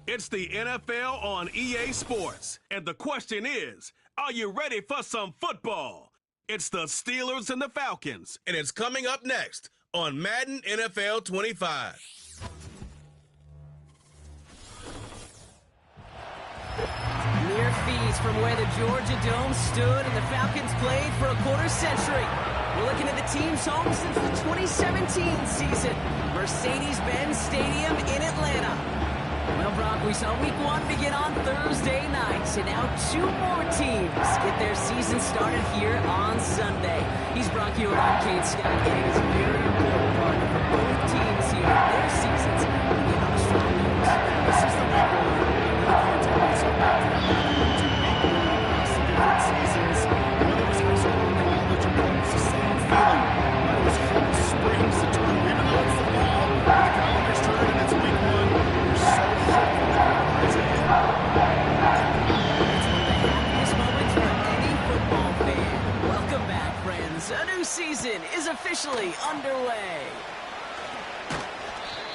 It's the NFL on EA Sports. And the question is, are you ready for some football? It's the Steelers and the Falcons. And it's coming up next on Madden NFL 25. Mere feet from where the Georgia Dome stood and the Falcons played for a quarter century. We're looking at the team's home since the 2017 season, Mercedes-Benz Stadium in Atlanta. Well, Brock, we saw Week 1 begin on Thursday night, and now two more teams get their season started here on Sunday. He's Brock Hewitt, I'm Kate Scott, and it is a very important part for both teams here. Their seasons begin on a strong note. This is the week where we really can't take myself back to week 1 across the different seasons. Whether it was high school or college or college, the same feeling. Whether it was hope springs to turn, even though it's the fall, the calendar's turned and it's week 1. You're so hopeful that it lies ahead. It's one of the happiest moments for any football fan. Welcome back, friends. A new season is officially underway.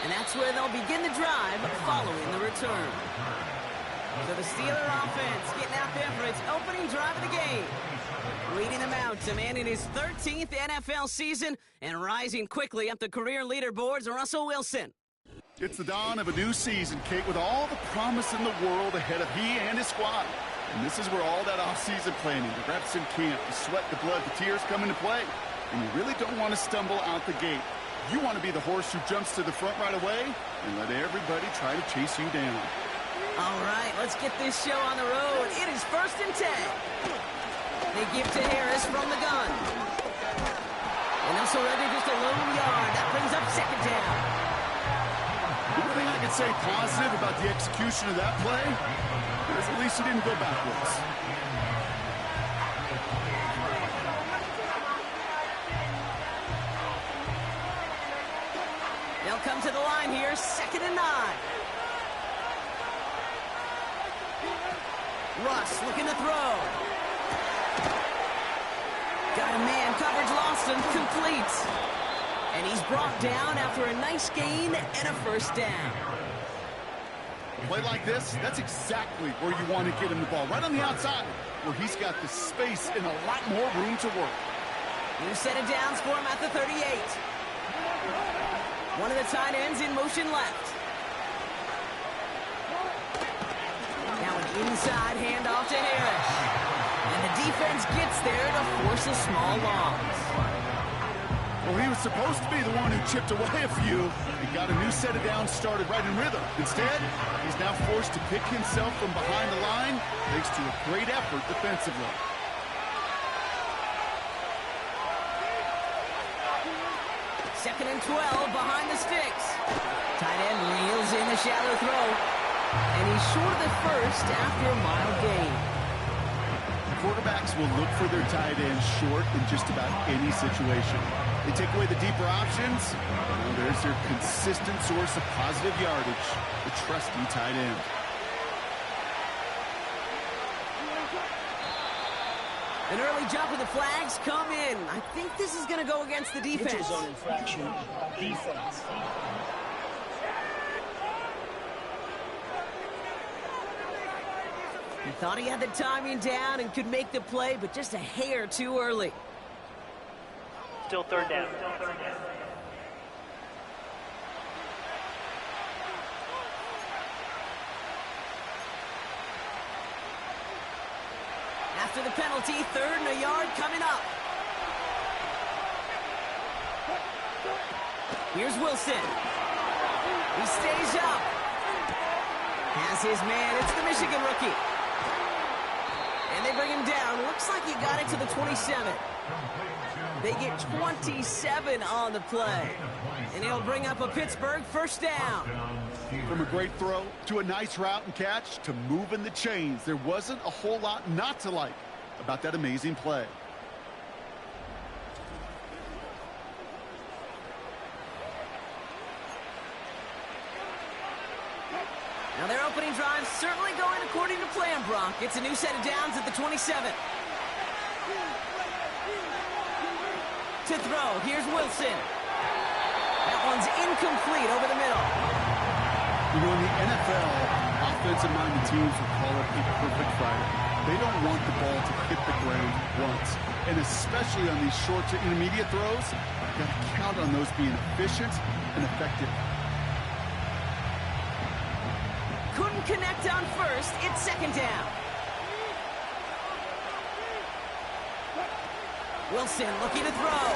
And that's where they'll begin the drive following the return. So the Steeler offense getting out there for its opening drive of the game. Leading them out to man in his 13th NFL season and rising quickly up the career leaderboards, Russell Wilson. It's the dawn of a new season, Kate, with all the promise in the world ahead of he and his squad. And this is where all that off-season planning, the reps in camp, the sweat, the blood, the tears come into play. And you really don't want to stumble out the gate. You want to be the horse who jumps to the front right away and let everybody try to chase you down. All right, let's get this show on the road. It is 1st and 10. They give to Harris from the gun. And they'll surrender just a lone yard. That brings up 2nd down. The only thing I can say positive about the execution of that play is at least he didn't go backwards. They'll come to the line here, 2nd and 9. Russ looking to throw. Got a man, coverage lost and complete. And he's brought down after a nice gain and a 1st down. A play like this, that's exactly where you want to get him the ball, right on the outside, where he's got the space and a lot more room to work. New set of downs for him at the 38. One of the tight ends in motion left. Now an inside handoff to Harris. And the defense gets there to force a small loss. Well, he was supposed to be the one who chipped away a few. He got a new set of downs started right in rhythm. Instead, he's now forced to pick himself from behind the line thanks to a great effort defensively. Second and 12 behind the sticks. Tight end reels in the shallow throw. And he's short of the 1st after a mild gain. Quarterbacks will look for their tight ends short in just about any situation. They take away the deeper options. Well, there's their consistent source of positive yardage, the trusty tight end. An early jump with the flags come in. I think this is going to go against the defense. Neutral zone infraction, defense. He thought he had the timing down and could make the play, but just a hair too early. Still 3rd down. After the penalty, 3rd and a yard coming up. Here's Wilson. He stays up. Has his man. It's the Michigan rookie. And they bring him down. Looks like he got it to the 27. They get 27 on the play. And he'll bring up a Pittsburgh 1st down. From a great throw to a nice route and catch to moving the chains, there wasn't a whole lot not to like about that amazing play. Now their opening drive certainly going according to plan, Brock. It's a new set of downs at the 27. To throw, here's Wilson. That one's incomplete over the middle. You know, in the NFL, defensive-minded teams will call it a perfect Friday. They don't want the ball to hit the ground once. And especially on these short to intermediate throws, you've got to count on those being efficient and effective. Couldn't connect on first. It's second down. Wilson looking to throw.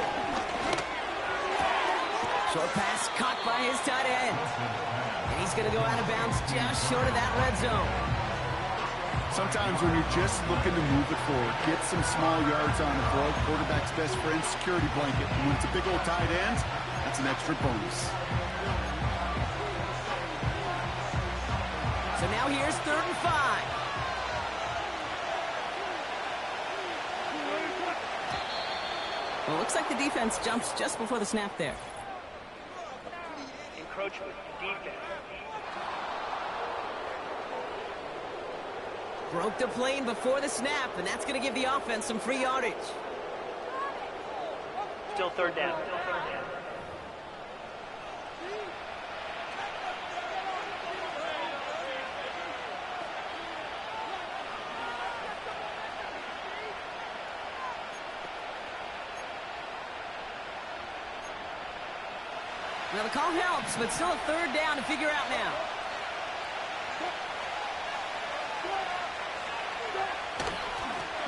Short pass caught by his tight end. And he's going to go out of bounds just short of that red zone. Sometimes when you're just looking to move it forward, get some small yards on the throw, quarterback's best friend, security blanket. And when it's a big old tight end, that's an extra bonus. So now here's 3rd and 5. Well, looks like the defense jumps just before the snap there. Encroachment, defense. Broke the plane before the snap, and that's going to give the offense some free yardage. Still 3rd down. Well, the call helps, but still a 3rd down to figure out now.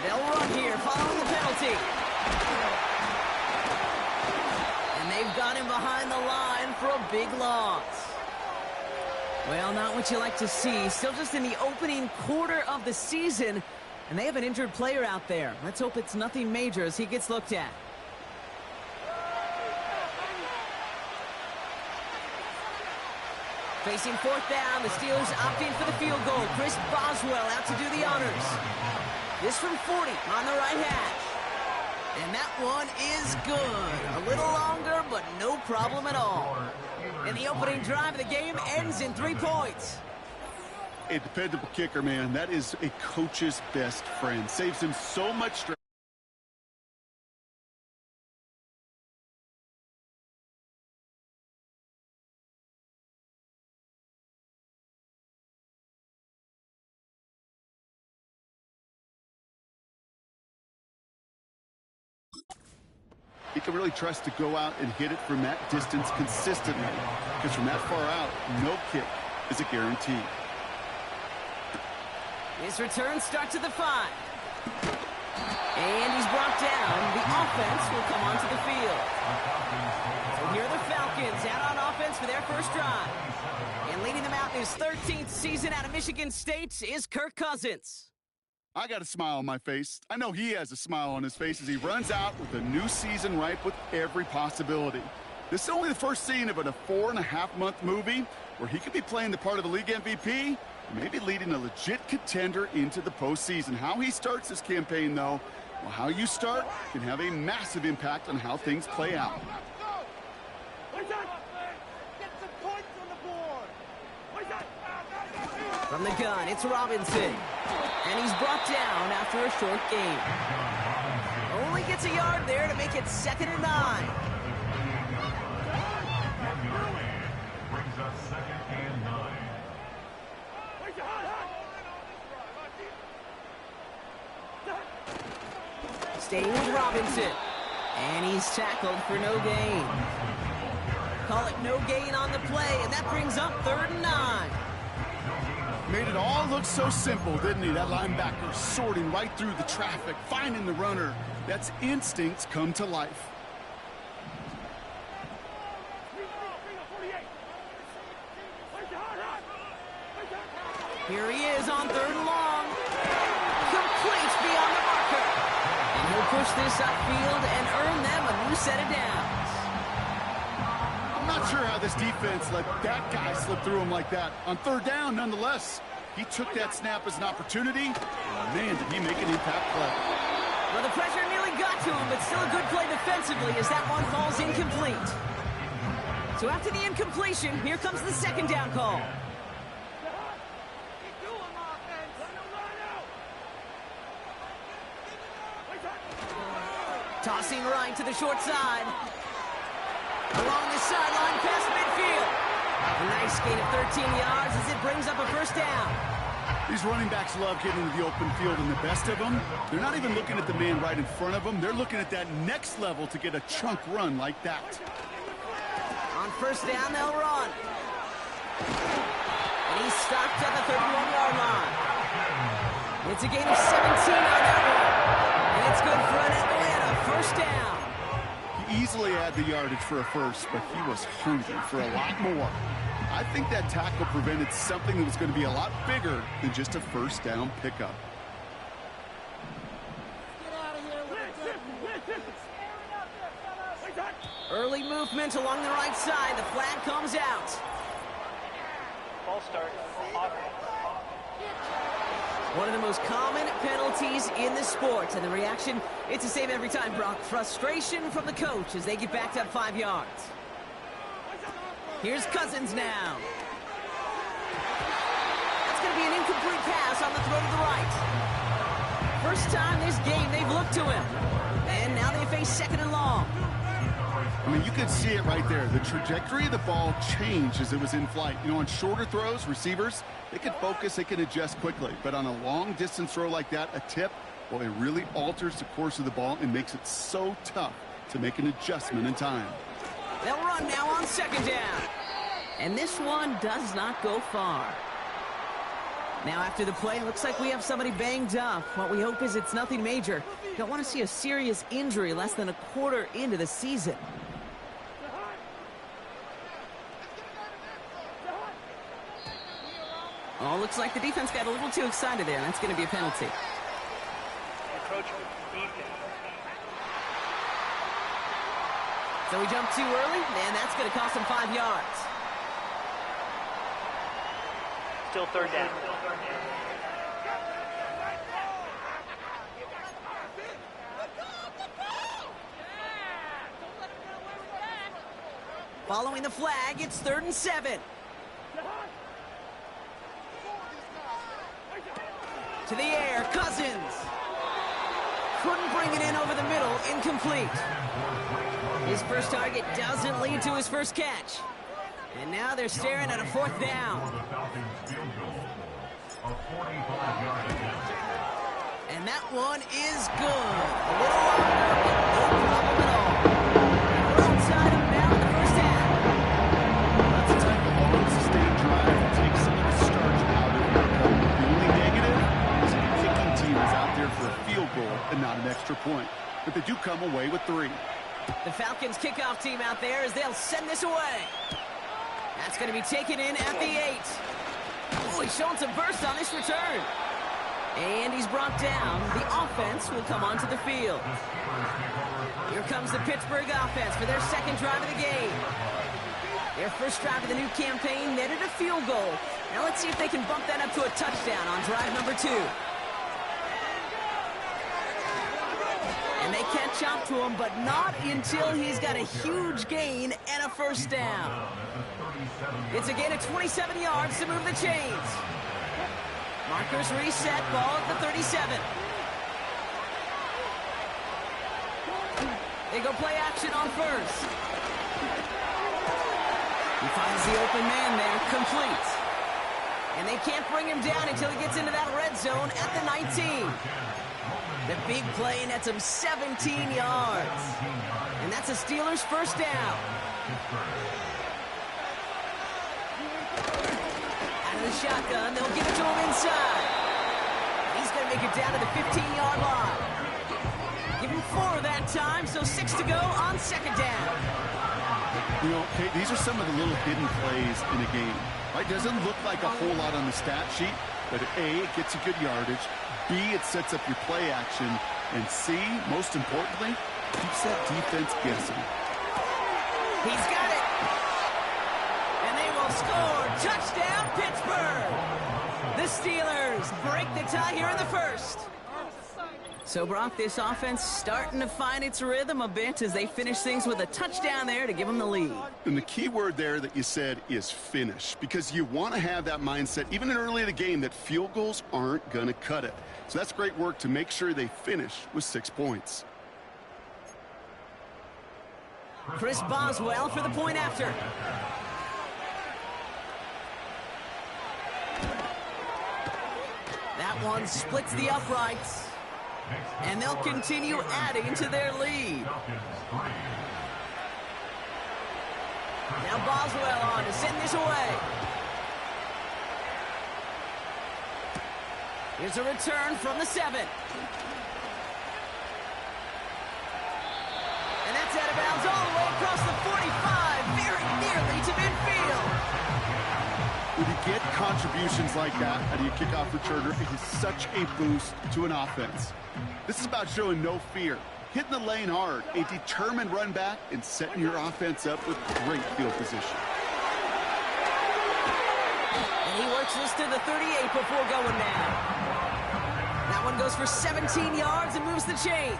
They'll run here following the penalty. And they've got him behind the line for a big loss. Well, not what you like to see. Still just in the opening quarter of the season, and they have an injured player out there. Let's hope it's nothing major as he gets looked at. Facing 4th down, the Steelers opting for the field goal. Chris Boswell out to do the honors. This from 40 on the right hash. And that one is good. A little longer, but no problem at all. And the opening drive of the game ends in 3 points. A dependable kicker, man. That is a coach's best friend. Saves him so much stress. He can really trust to go out and hit it from that distance consistently. Because from that far out, no kick is a guarantee. His return starts at the 5. And he's brought down. The offense will come onto the field. So here are the Falcons out on offense for their first drive. And leading them out in his 13th season out of Michigan State is Kirk Cousins. I got a smile on my face. I know he has a smile on his face as he runs out with a new season ripe with every possibility. This is only the first scene of a 4.5-month movie where he could be playing the part of the league MVP, maybe leading a legit contender into the postseason. How he starts this campaign, though, well, how you start can have a massive impact on how things play out. From the gun, it's Robinson. And he's brought down after a short game. Only gets a yard there to make it 2nd and 9. Brings us 2nd and 9. Staying with Robinson. And he's tackled for no gain. Call it no gain on the play, and that brings up 3rd and 9. Made it all look so simple, didn't he? That linebacker sorting right through the traffic, finding the runner. That's instincts come to life. Here he is on 3rd and long. Complete beyond the marker. And he'll push this upfield and earn them a new set of downs. I'm not sure how this defense let that guy slip through him like that. On 3rd down, nonetheless, he took that snap as an opportunity. Man, did he make an impact play. Well, the pressure nearly got to him, but still a good play defensively as that one falls incomplete. So after the incompletion, here comes the 2nd down call. Tossing right to the short side. Along the sideline past midfield. A nice gain of 13 yards as it brings up a first down. These running backs love getting into the open field, and the best of them, they're not even looking at the man right in front of them. They're looking at that next level to get a chunk run like that. On first down, they'll run. And he's stopped at the 31-yard line. It's a gain of 17 on that one. And it's good for an Atlanta first down. He easily had the yardage for a first, but he was hungry for a lot more. I think that tackle prevented something that was going to be a lot bigger than just a first down pickup. Early movement along the right side. The flag comes out. Ball start. One of the most common penalties in the sport. And the reaction, it's the same every time, Brock. Frustration from the coach as they get backed up 5 yards. Here's Cousins now. That's going to be an incomplete pass on the throw to the right. First time this game they've looked to him. And now they face second and long. I mean, you could see it right there. The trajectory of the ball changed as it was in flight. You know, on shorter throws, receivers, they can focus, they can adjust quickly. But on a long-distance throw like that, a tip, well, it really alters the course of the ball and makes it so tough to make an adjustment in time. They'll run now on second down. And this one does not go far. Now after the play, it looks like we have somebody banged up. What we hope is it's nothing major. Don't want to see a serious injury less than a quarter into the season. Oh, looks like the defense got a little too excited there. That's going to be a penalty. Encroachment defense. So we jumped too early, and that's going to cost him 5 yards. Still third down. Following the flag, it's 3rd and 7. To the air, Cousins. Couldn't bring it in over the middle, incomplete. His first target doesn't lead to his first catch. And now they're staring at a 4th down. And that one is good. A little longer, but no problem at all. We're outside him now in the first half. That's a type of long, sustained drive that takes some of the starch out of your cover. The only negative is that the kicking team is out there for a field goal and not an extra point. But they do come away with 3. The Falcons kickoff team out there as they'll send this away. That's going to be taken in at the 8. Oh, he's showing some burst on this return. And he's brought down. The offense will come onto the field. Here comes the Pittsburgh offense for their second drive of the game. Their first drive of the new campaign netted a field goal. Now let's see if they can bump that up to a touchdown on drive number 2. And they catch up to him, but not until he's got a huge gain and a first down. It's a gain of 27 yards to move the chains. Markers reset, ball at the 37. They go play action on first. He finds the open man there, complete. And they can't bring him down until he gets into that red zone at the 19. The big play nets him 17 yards. And that's a Steelers first down. Out of the shotgun, they'll give it to him inside. He's going to make it down to the 15-yard line. Give him 4 that time, so 6 to go on second down. You know, Kate, these are some of the little hidden plays in a game. Right? Doesn't look like a whole lot on the stat sheet, but A, it gets you good yardage. B, it sets up your play action. And C, most importantly, keeps that defense guessing. He's got it. And they will score. Touchdown, Pittsburgh. The Steelers break the tie here in the first. So, Brock, this offense starting to find its rhythm a bit as they finish things with a touchdown there to give them the lead. And the key word there that you said is finish, because you want to have that mindset, even early in the game, that field goals aren't going to cut it. So that's great work to make sure they finish with 6 points. Chris Boswell for the point after. one splits the uprights. And they'll continue adding to their lead. Now Boswell on to send this away. Here's a return from the 7. And that's out of bounds all the way across the 45, very nearly to midfield. When you get contributions like that out of your kickoff returner, it is such a boost to an offense. This is about showing no fear, hitting the lane hard, a determined run back, and setting your offense up with great field position. And he works this to the 38 before going down. That one goes for 17 yards and moves the chains.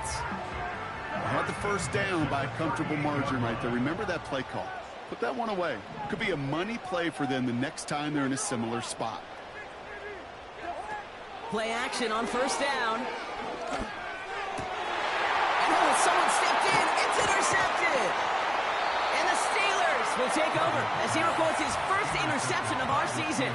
Had the first down by a comfortable margin right there. Remember that play call. Put that one away. Could be a money play for them the next time they're in a similar spot. Play action on first down. And someone stepped in. It's intercepted. And the Steelers will take over as he records his first interception of our season.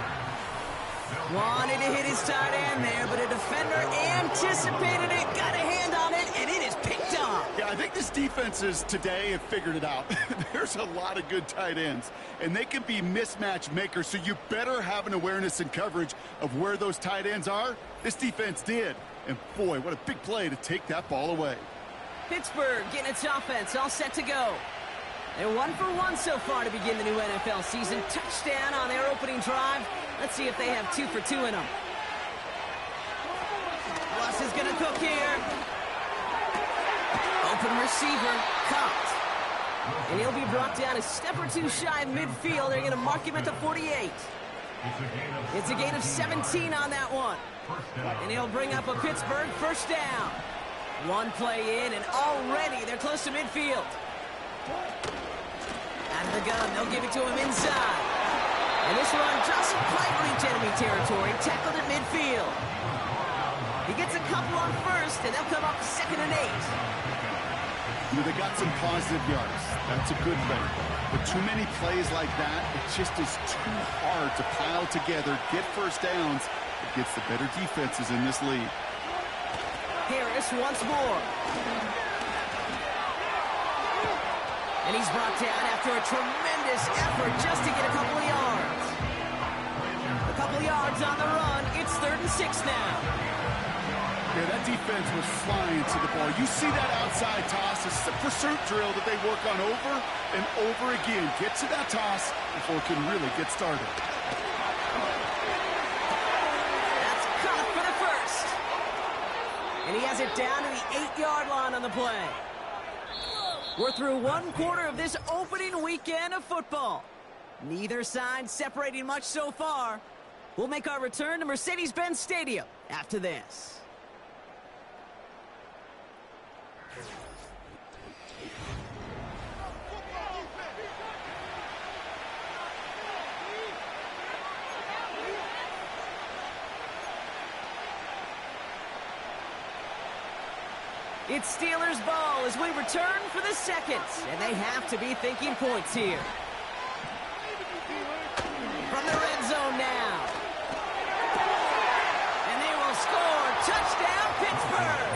Wanted to hit his tight end there, but a defender anticipated it, got a hand on it, and it is picked off. Yeah, I think this defenses today have figured it out. There's a lot of good tight ends, and they can be mismatch makers, so you better have an awareness and coverage of where those tight ends are. This defense did, and boy, what a big play to take that ball away. Pittsburgh getting its offense all set to go. They're 1 for 1 so far to begin the new NFL season. Touchdown on their opening drive. Let's see if they have 2 for 2 in them. Russ is going to cook here. Open receiver, caught. And he'll be brought down a step or two shy of midfield. They're going to mark him at the 48. It's a gain of 17 on that one. And he'll bring up a Pittsburgh first down. One play in, and already they're close to midfield. Out of the gun, they'll give it to him inside. And this run doesn't quite reach enemy territory. Tackled at midfield. He gets a couple on first, and they'll come up 2nd and 8. You know, they got some positive yards. That's a good thing. But too many plays like that, it just is too hard to pile together, get first downs. It gets the better defenses in this league. Harris once more. And he's brought down after a tremendous effort just to get a couple of yards. A couple of yards on the run. It's 3rd and 6 now. Yeah, that defense was flying to the ball. You see that outside toss, it's a pursuit drill that they work on over and over again. Get to that toss before it can really get started. That's caught for the first. And he has it down to the 8-yard line on the play. We're through 1 quarter of this opening weekend of football. Neither side separating much so far. We'll make our return to Mercedes-Benz Stadium after this. It's Steelers ball as we return for the second, and they have to be thinking points here. From the red zone now. And they will score. Touchdown, Pittsburgh!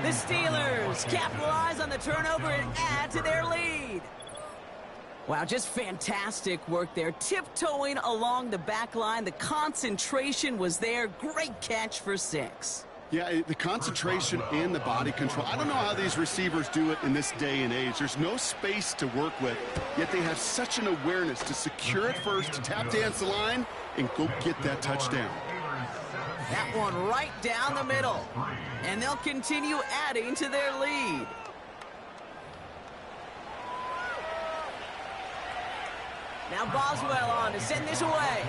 The Steelers capitalize on the turnover and add to their lead. Wow, just fantastic work there. Tiptoeing along the back line. The concentration was there. Great catch for 6. Yeah, the concentration and the body control. I don't know how these receivers do it in this day and age. There's no space to work with, yet they have such an awareness to secure it first, to tap dance the line, and go get that touchdown. That one right down the middle. And they'll continue adding to their lead. Now Boswell on to send this away.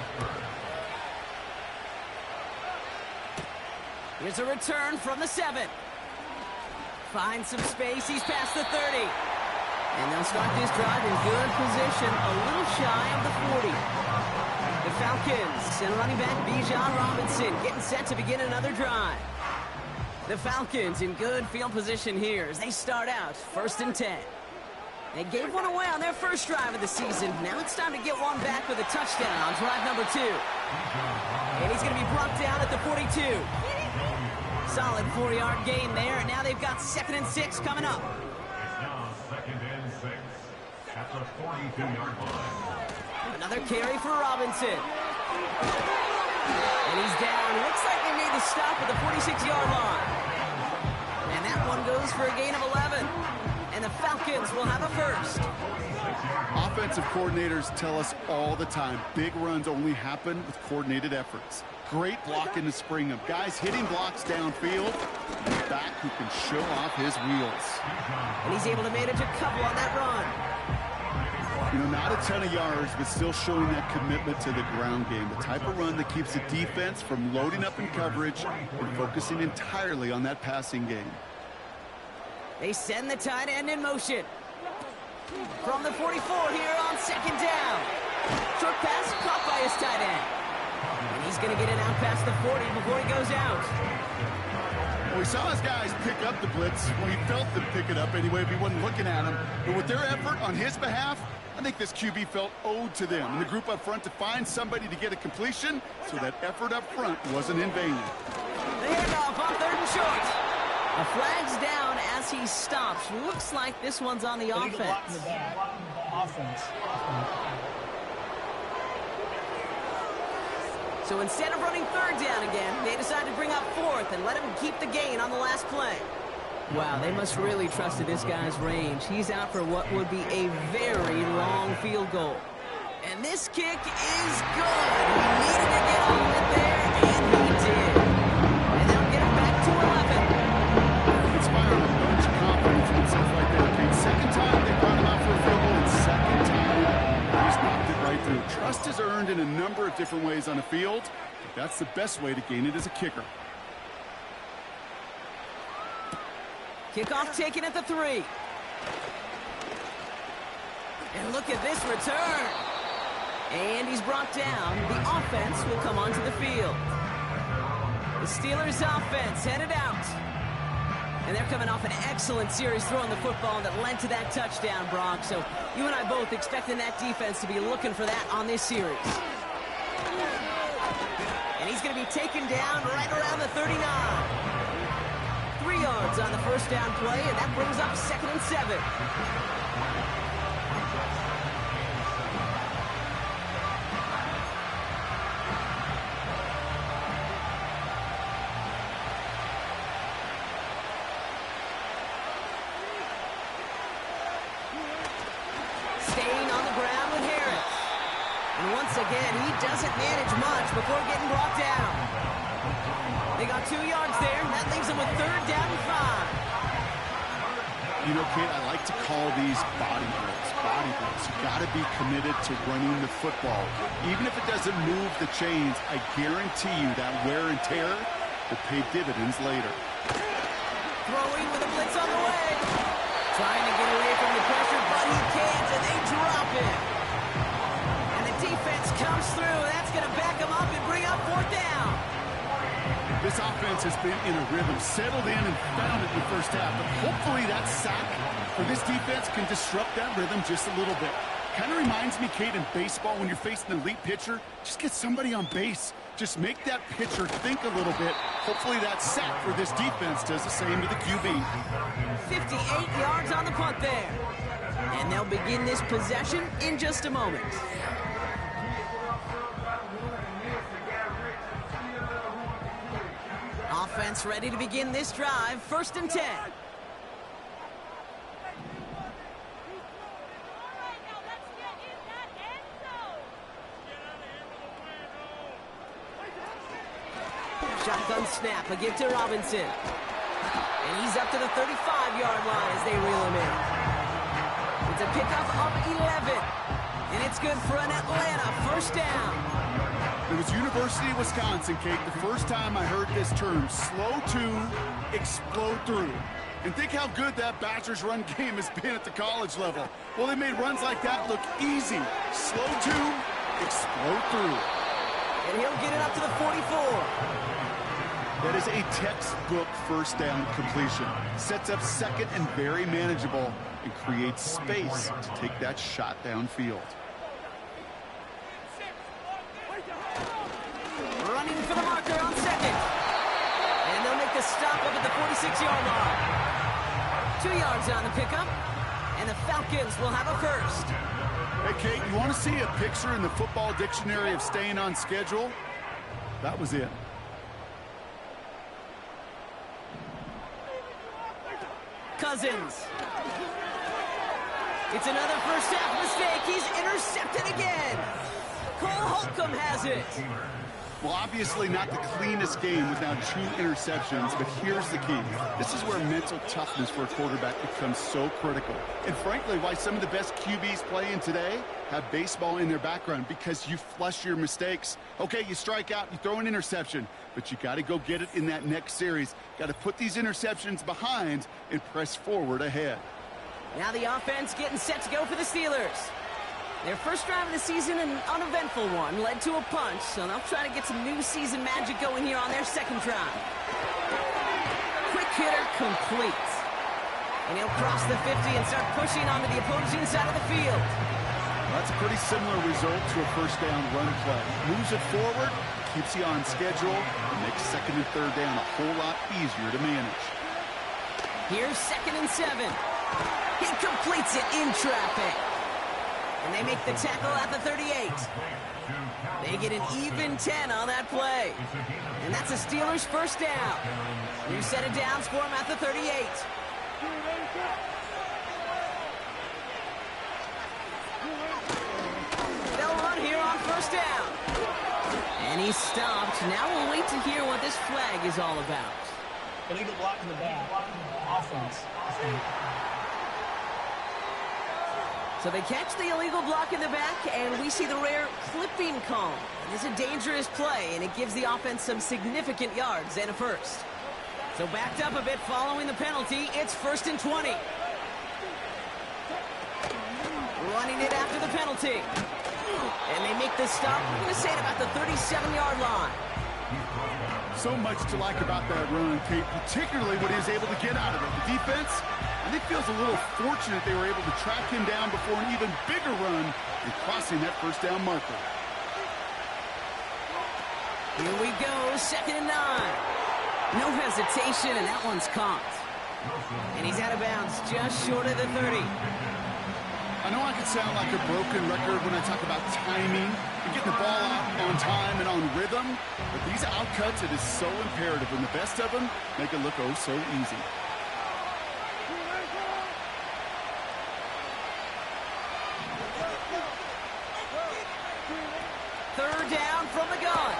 Here's a return from the 7. Finds some space. He's past the 30. And they'll start this drive in good position, a little shy of the 40. The Falcons and running back Bijan Robinson getting set to begin another drive. The Falcons in good field position here as they start out 1st and 10. They gave one away on their first drive of the season. Now it's time to get one back with a touchdown on drive number 2. And he's going to be brought down at the 42. Solid 4-yard gain there, and now they've got 2nd and 6 coming up. It's now 2nd and 6 at the 42-yard line. Another carry for Robinson. And he's down. Looks like they made the stop at the 46-yard line. And that one goes for a gain of 11. And the Falcons will have a first. Offensive coordinators tell us all the time, big runs only happen with coordinated efforts. Great blocking to spring them. Guys hitting blocks downfield. And a back who can show off his wheels. And he's able to manage a couple on that run. You know, not a ton of yards, but still showing that commitment to the ground game. The type of run that keeps the defense from loading up in coverage and focusing entirely on that passing game. They send the tight end in motion. From the 44 here on 2nd down. Short pass caught by his tight end. And he's going to get it out past the 40 before he goes out. Well, we saw his guys pick up the blitz. Well, he felt them pick it up anyway if he wasn't looking at him. But with their effort on his behalf, I think this QB felt owed to them and the group up front to find somebody to get a completion, so that effort up front wasn't in vain. The handoff on 3rd and short. A flag's down as he stops. Looks like this one's on the offense. So instead of running 3rd down again, they decide to bring up 4th and let him keep the gain on the last play. Wow, they must really trust in this guy's range. He's out for what would be a very long field goal. And this kick is good. He needed to get all of it there, and he did. And they'll get him back to 11. Inspiring a bunch of confidence when stuff like that. Okay, 2nd time they brought him out for a field goal, and 2nd time he just knocked it right through. Trust is earned in a number of different ways on the field, but that's the best way to gain it as a kicker. Kickoff taken at the 3. And look at this return. And he's brought down. The offense will come onto the field. The Steelers offense headed out. And they're coming off an excellent series throwing the football that led to that touchdown, Brock. So you and I both expecting that defense to be looking for that on this series. And he's going to be taken down right around the 39. 3 yards on the first down play, and that brings up 2nd and 7. Staying on the ground with Harris. And once again, he doesn't manage much before getting brought down. They got 2 yards there, and that leaves them with 3rd down and 5. You know, Kate, I like to call these body blows. Body blows. You got to be committed to running the football. Even if it doesn't move the chains, I guarantee you that wear and tear will pay dividends later. Throwing with a blitz on the way. Trying to get away from the pressure, but he can't, and they drop it. And the defense comes through. That's going to back them up and bring up 4th down. This offense has been in a rhythm, settled in and found it in the first half. But hopefully that sack for this defense can disrupt that rhythm just a little bit. Kind of reminds me, Kate, in baseball, when you're facing an elite pitcher, just get somebody on base. Just make that pitcher think a little bit. Hopefully that sack for this defense does the same to the QB. 58 yards on the punt there. And they'll begin this possession in just a moment. Offense ready to begin this drive. 1st and 10. Shotgun snap, a give to Robinson. And he's up to the 35-yard line as they reel him in. It's a pickup of 11. And it's good for an Atlanta 1st down. It was University of Wisconsin, Kate, the first time I heard this term, slow to explode through. And think how good that Badgers run game has been at the college level. Well, they made runs like that look easy. Slow to explode through. And he'll get it up to the 44. That is a textbook first down completion. Sets up second and very manageable and creates space to take that shot downfield. Running for the marker on second. And they'll make the stop up at the 46-yard line. 2 yards on the pickup. And the Falcons will have a first. Hey, Kate, you want to see a picture in the football dictionary of staying on schedule? That was it. Cousins. It's another first half mistake. He's intercepted again. Cole Holcomb has it. Well, obviously not the cleanest game with now 2 interceptions, but here's the key. This is where mental toughness for a quarterback becomes so critical. And frankly, why some of the best QBs playing today have baseball in their background, because you flush your mistakes. Okay, you strike out, you throw an interception, but you got to go get it in that next series. Got to put these interceptions behind and press forward ahead. Now the offense getting set to go for the Steelers. Their first drive of the season, an uneventful one, led to a punch, so they'll try to get some new season magic going here on their second drive. Quick hitter complete. And he'll cross the 50 and start pushing onto the opposing side of the field. That's a pretty similar result to a first down run play. Moves it forward, keeps you on schedule, and makes second and third down a whole lot easier to manage. Here's 2nd and 7. He completes it in traffic. And they make the tackle at the 38. They get an even 10 on that play. And that's a Steelers first down. New set of downs for him at the 38. They'll run here on first down. And he's stopped. Now we'll wait to hear what this flag is all about. Illegal block in the back. Offense. So they catch the illegal block in the back, and we see the rare clipping call. It is a dangerous play, and it gives the offense some significant yards and a first. So backed up a bit following the penalty, it's 1st and 20. Running it after the penalty. And they make the stop, we're going to say, at about the 37-yard line. So much to like about that run, Kate, particularly what he was able to get out of it. The defense, I think, feels a little fortunate they were able to track him down before an even bigger run and crossing that first down marker. Here we go, 2nd and 9. No hesitation, and that one's caught. And he's out of bounds just short of the 30. I know I can sound like a broken record when I talk about timing and getting the ball out on time and on rhythm, but these outcuts, it is so imperative, and the best of them make it look oh so easy. Third down from the gun.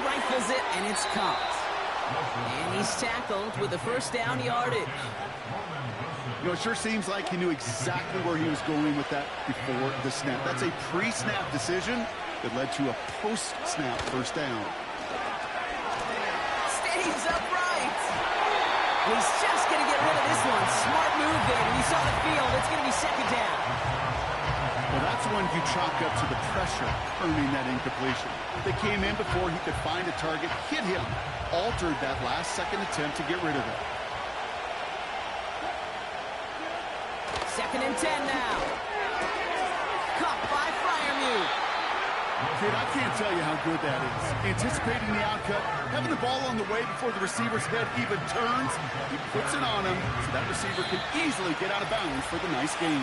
Rifles it, and it's caught. And he's tackled with the first down yardage. You know, it sure seems like he knew exactly where he was going with that before the snap. That's a pre-snap decision that led to a post-snap first down. Stays upright. He's just going to get rid of this one. Smart move there. When he saw the field, it's going to be second down. Well, that's when you chalk up to the pressure earning that incompletion. They came in before he could find a target, hit him, altered that last-second attempt to get rid of it. 2nd and 10 now. Caught by Freiermuth. Kid, I can't tell you how good that is. Anticipating the outcut, having the ball on the way before the receiver's head even turns, he puts it on him so that receiver can easily get out of bounds for the nice gain.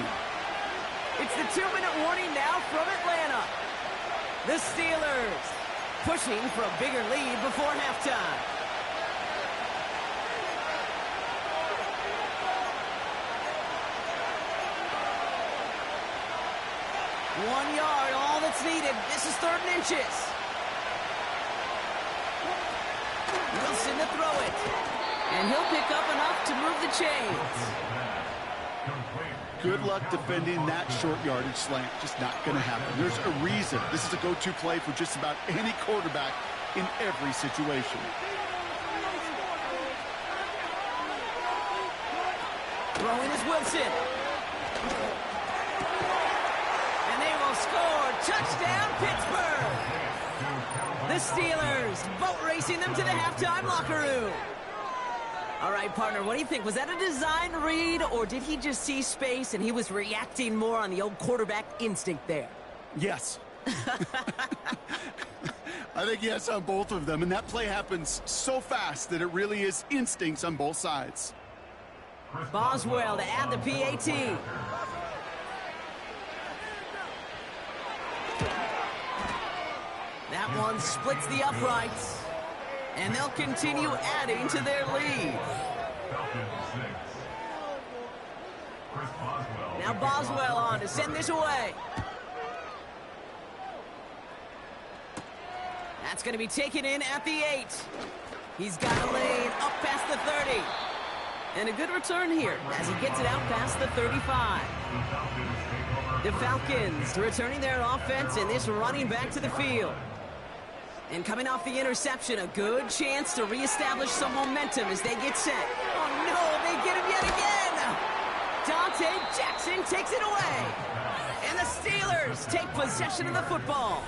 It's the 2-minute warning now from Atlanta. The Steelers pushing for a bigger lead before halftime. One yard, all that's needed. This is 3rd and inches. Wilson to throw it. And he'll pick up enough to move the chains. Good luck defending that short yardage slant. Just not going to happen. There's a reason. This is a go-to play for just about any quarterback in every situation. Throwing is Wilson. And they will score. Touchdown, Pittsburgh. The Steelers boat racing them to the halftime locker room. All right, partner, what do you think? Was that a design read, or did he just see space and he was reacting more on the old quarterback instinct there? Yes. I think yes on both of them, and that play happens so fast that it really is instincts on both sides. Boswell to add the PAT. That one splits the uprights, and they'll continue adding to their lead. Now Boswell on to send this away. That's going to be taken in at the 8. He's got a lane up past the 30. And a good return here as he gets it out past the 35. The Falcons returning their offense and this running back to the field. And coming off the interception, a good chance to reestablish some momentum as they get set. Oh no, they get him yet again! Dante Jackson takes it away. And the Steelers take possession of the football.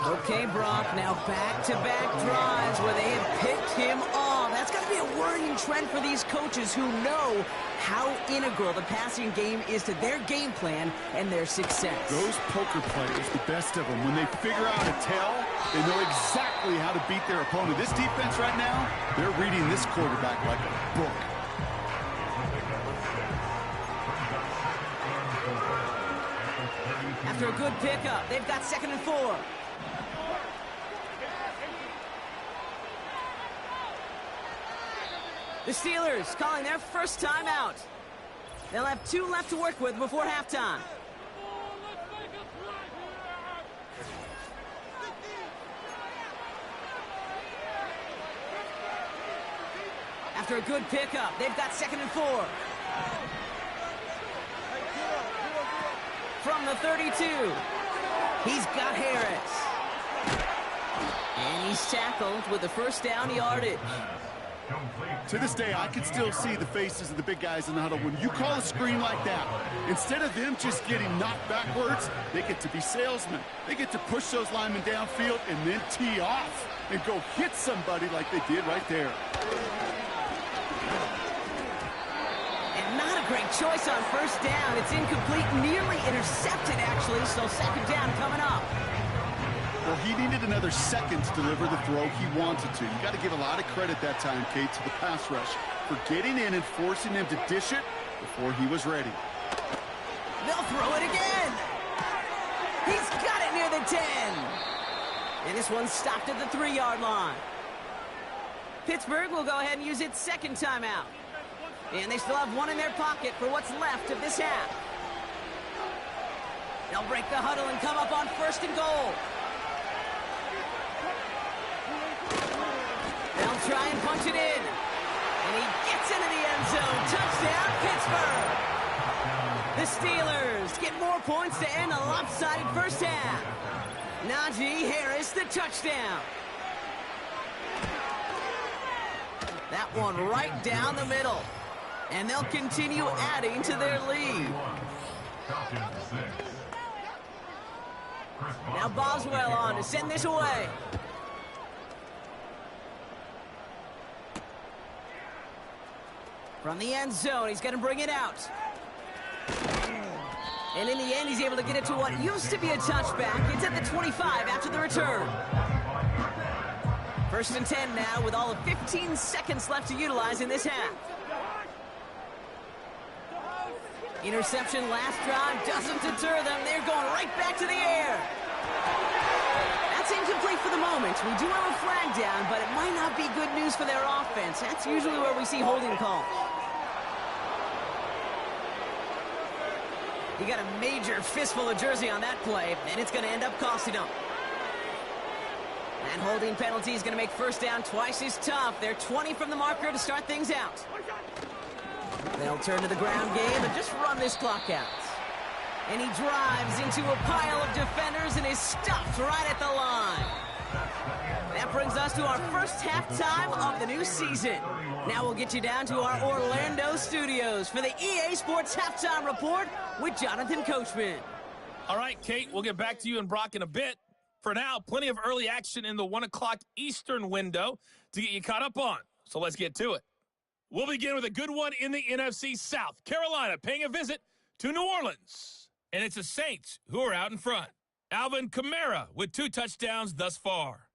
Okay, Brock, now back-to-back drives where they have picked him off. That's got to be a worrying trend for these coaches who know how integral the passing game is to their game plan and their success. Those poker players, the best of them, when they figure out a tell, they know exactly how to beat their opponent. This defense right now, they're reading this quarterback like a book. After a good pickup, they've got 2nd and 4. The Steelers calling their first time out. They'll have 2 left to work with before halftime. After a good pickup, they've got 2nd and 4. From the 32, he's got Harris. And he's tackled with the first down yardage. To this day, I can still see the faces of the big guys in the huddle. When you call a screen like that, instead of them just getting knocked backwards, they get to be salesmen. They get to push those linemen downfield and then tee off and go hit somebody like they did right there. And not a great choice on first down. It's incomplete, nearly intercepted, actually, so 2nd down coming up. Well, he needed another second to deliver the throw he wanted to. You got to give a lot of credit that time, Kate, to the pass rush for getting in and forcing him to dish it before he was ready. They'll throw it again. He's got it near the 10. And this one's stopped at the 3-yard line. Pittsburgh will go ahead and use its 2nd timeout. And they still have 1 in their pocket for what's left of this half. They'll break the huddle and come up on 1st and goal. They'll try and punch it in. And he gets into the end zone. Touchdown, Pittsburgh. The Steelers get more points to end a lopsided first half. Najee Harris, the touchdown. That one right down the middle. And they'll continue adding to their lead. Now Boswell on to send this away. From the end zone, he's going to bring it out. And in the end, he's able to get it to what used to be a touchback. It's at the 25 after the return. 1st and 10 now with all of 15 seconds left to utilize in this half. Interception last drive doesn't deter them. They're going right back to the air. That's incomplete for the moment. We do have a flag down, but it might not be good news for their offense. That's usually where we see holding calls. He got a major fistful of jersey on that play, and it's going to end up costing him. That holding penalty is going to make first down twice as tough. They're 20 from the marker to start things out. They'll turn to the ground game and just run this clock out. And he drives into a pile of defenders and is stopped right at the line. That brings us to our first halftime of the new season. Now we'll get you down to our Orlando studios for the EA Sports Halftime Report with Jonathan Coachman. All right, Kate, we'll get back to you and Brock in a bit. For now, plenty of early action in the 1 o'clock Eastern window to get you caught up on. So let's get to it. We'll begin with a good one in the NFC South. Carolina paying a visit to New Orleans. And it's the Saints who are out in front. Alvin Kamara with 2 touchdowns thus far.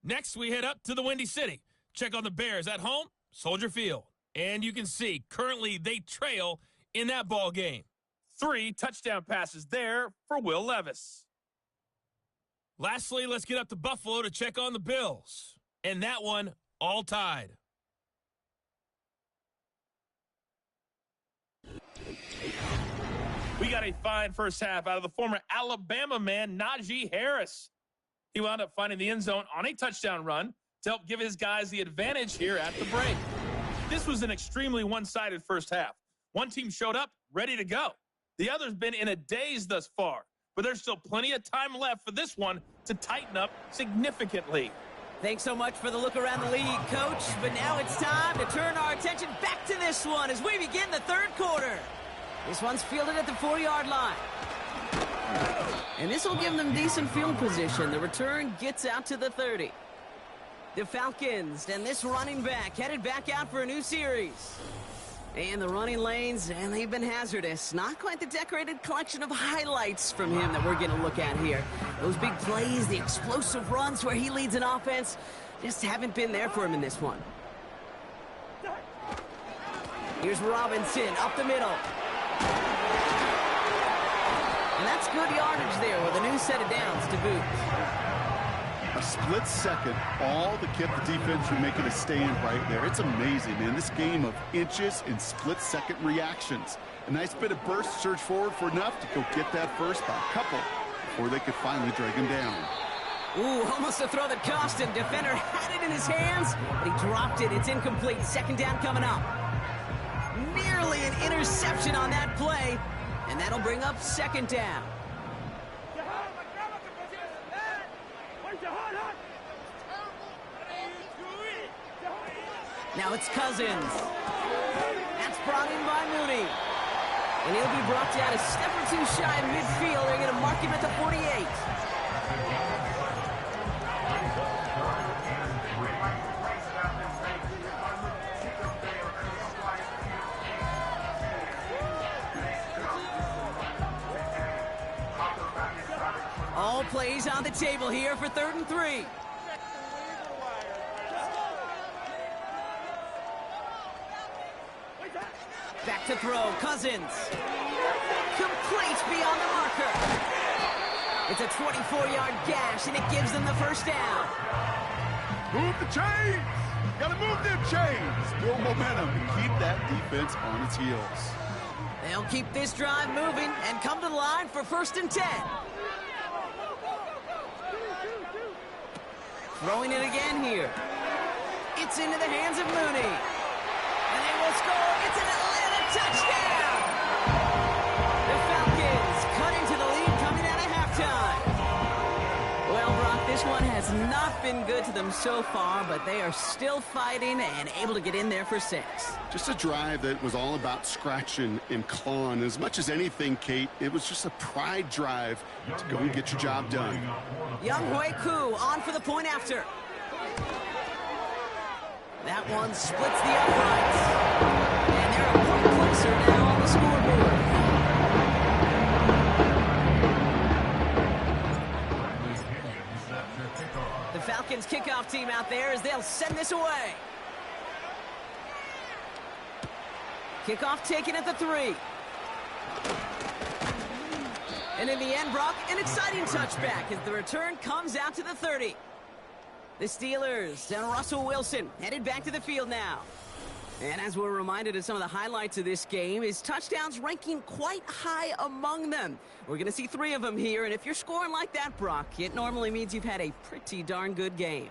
Next, we head up to the Windy City. Check on the Bears at home, Soldier Field. And you can see, currently they trail in that ball game. 3 touchdown passes there for Will Levis. Lastly, let's get up to Buffalo to check on the Bills. And that one, all tied. We got a fine first half out of the former Alabama man, Najee Harris. He wound up finding the end zone on a touchdown run to help give his guys the advantage here at the break. This was an extremely one-sided first half. One team showed up ready to go. The other's been in a daze thus far, but there's still plenty of time left for this one to tighten up significantly. Thanks so much for the look around the league, Coach. But now it's time to turn our attention back to this one as we begin the third quarter. This one's fielded at the 4-yard line. And this will give them decent field position. The return gets out to the 30. The Falcons and this running back headed back out for a new series. And the running lanes, and they've been hazardous. Not quite the decorated collection of highlights from him that we're going to look at here. Those big plays, the explosive runs where he leads an offense, just haven't been there for him in this one. Here's Robinson up the middle. And that's good yardage there with a new set of downs to boot. A split second, all to keep the defense from making a stand right there. It's amazing, man. This game of inches and split-second reactions. A nice bit of burst, surge forward for enough to go get that first by a couple before they could finally drag him down. Ooh, almost a throw that cost him. Defender had it in his hands, but he dropped it. It's incomplete. Second down coming up. Nearly an interception on that play, and that'll bring up second down. Now it's Cousins. That's brought in by Mooney. And he'll be brought down a step or two shy of midfield. They're going to mark him at the 48. All plays on the table here for 3rd and 3. Back to throw, Cousins. Complete beyond the marker. It's a 24-yard gash, and it gives them the first down. Move the chains! Gotta move them chains! Build momentum and keep that defense on its heels. They'll keep this drive moving and come to the line for 1st and 10. Throwing it again here. It's into the hands of Mooney. And they will score. It's an Atlanta touchdown! The Falcons cutting to the lead coming out of halftime. Well, Brock, this one has not been good to them so far, but they are still fighting and able to get in there for 6. Just a drive that was all about scratching and clawing. As much as anything, Kate, it was just a pride drive to go and get your job done. Young Hui Koo on for the point after. That one splits the uprights. And they're a point closer now on the scoreboard. The Falcons kickoff team out there as they'll send this away. Kickoff taken at the 3. And in the end, Brock, an exciting touchback as the return comes out to the 30. The Steelers and Russell Wilson headed back to the field now. And as we're reminded of some of the highlights of this game, his touchdowns ranking quite high among them. We're going to see 3 of them here, and if you're scoring like that, Brock, it normally means you've had a pretty darn good game.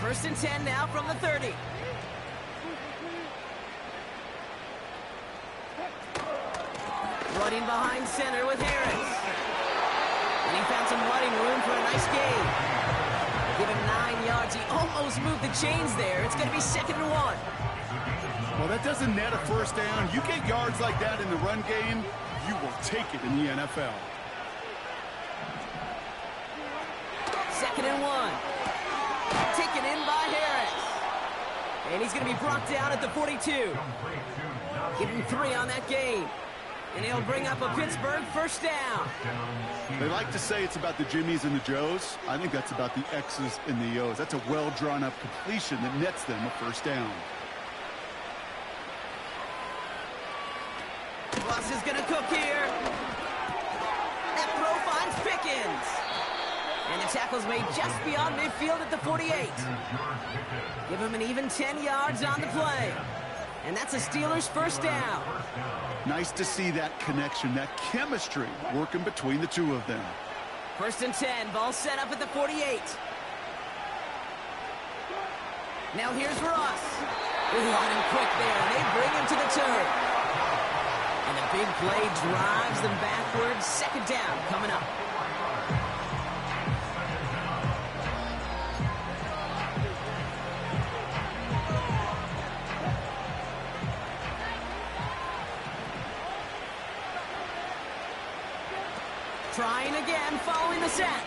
First and 10 now from the 30. Running behind center with Harris. And he found some running room for a nice gain. Give him 9 yards. He almost moved the chains there. It's going to be 2nd and 1. Well, that doesn't net a first down. You get yards like that in the run game, you will take it in the NFL. 2nd and 1. Taken in by Harris. And he's going to be brought down at the 42. Give him 3 on that gain. And he'll bring up a Pittsburgh first down. They like to say it's about the Jimmies and the Joes. I think that's about the X's and the O's. That's a well-drawn-up completion that nets them a first down. Ross is going to cook here. That throw finds Pickens. And the tackle's made just beyond midfield at the 48. Give him an even 10 yards on the play. And that's a Steelers first down. Nice to see that connection, that chemistry working between the two of them. First and 10, ball set up at the 48. Now here's Ross. Ooh, on him quick there. They bring him to the turf. And the big play drives them backwards. 2nd down coming up. Trying again, following the sack.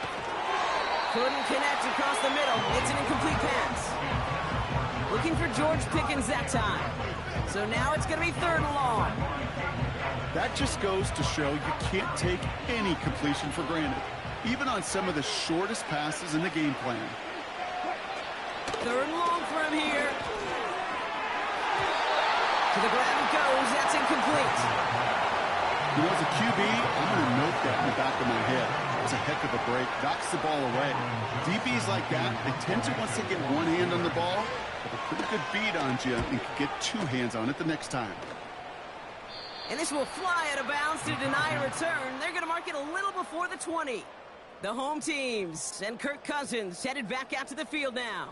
Couldn't connect across the middle. It's an incomplete pass. Looking for George Pickens that time. So now it's going to be 3rd and long. That just goes to show you can't take any completion for granted, even on some of the shortest passes in the game plan. 3rd and long for him here. To the ground it goes. That's incomplete. You know, as a QB, I'm going to note that in the back of my head. It was a heck of a break. Knocks the ball away. DBs like that, they tend to, once they get one hand on the ball, have a pretty good beat on you and can get 2 hands on it the next time. And this will fly out of bounds to deny a return. They're going to mark it a little before the 20. The home teams and Kirk Cousins headed back out to the field now.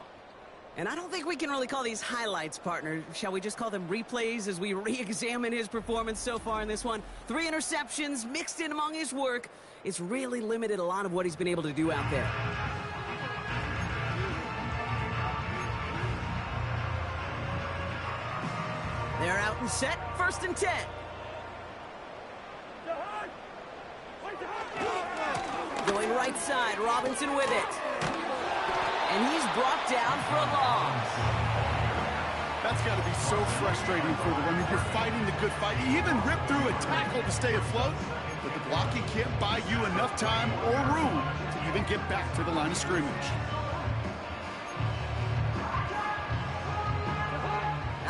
And I don't think we can really call these highlights, partner. Shall we just call them replays as we re-examine his performance so far in this one? 3 interceptions mixed in among his work. It's really limited a lot of what he's been able to do out there. They're out and set. 1st and 10. Going right side. Robinson with it. And he's brought down for a loss. That's got to be so frustrating for them. I mean, you're fighting the good fight. You even rip through a tackle to stay afloat, but the blocking can't buy you enough time or room to even get back to the line of scrimmage.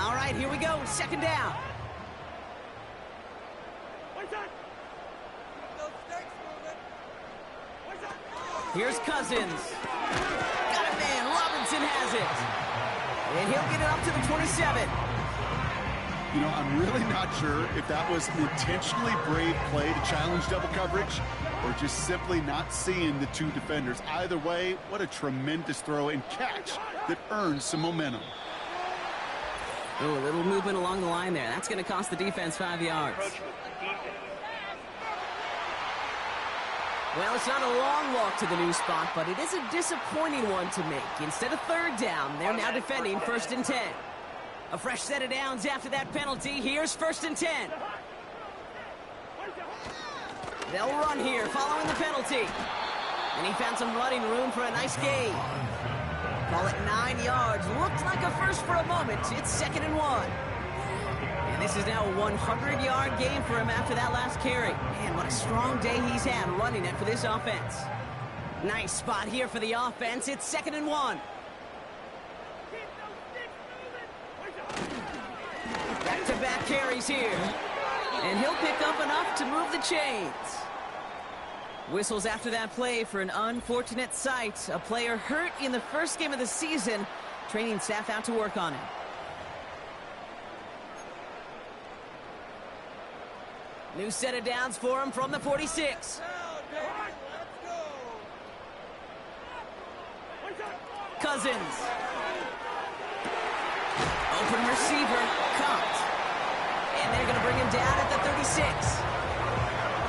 All right, here we go. 2nd down. Here's Cousins. Got it, man. Robinson has it. And he'll get it up to the 27. You know, I'm really not sure if that was an intentionally brave play to challenge double coverage or just simply not seeing the 2 defenders. Either way, what a tremendous throw and catch that earns some momentum. Oh, a little movement along the line there. That's going to cost the defense 5 yards. Well, it's not a long walk to the new spot, but it is a disappointing one to make. Instead of 3rd down, they're now defending 1st and 10. A fresh set of downs after that penalty. Here's 1st and 10. They'll run here following the penalty. And he found some running room for a nice gain. Call it 9 yards. Looked like a first for a moment. It's 2nd and 1. And this is now a 100-yard game for him after that last carry. Man, what a strong day he's had running it for this offense. Nice spot here for the offense. It's 2nd and 1. Back-to-back carries here. And he'll pick up enough to move the chains. Whistles after that play for an unfortunate sight. A player hurt in the first game of the season. Training staff out to work on him. New set of downs for him from the 46. Cousins. Open receiver, caught. And they're going to bring him down at the 36.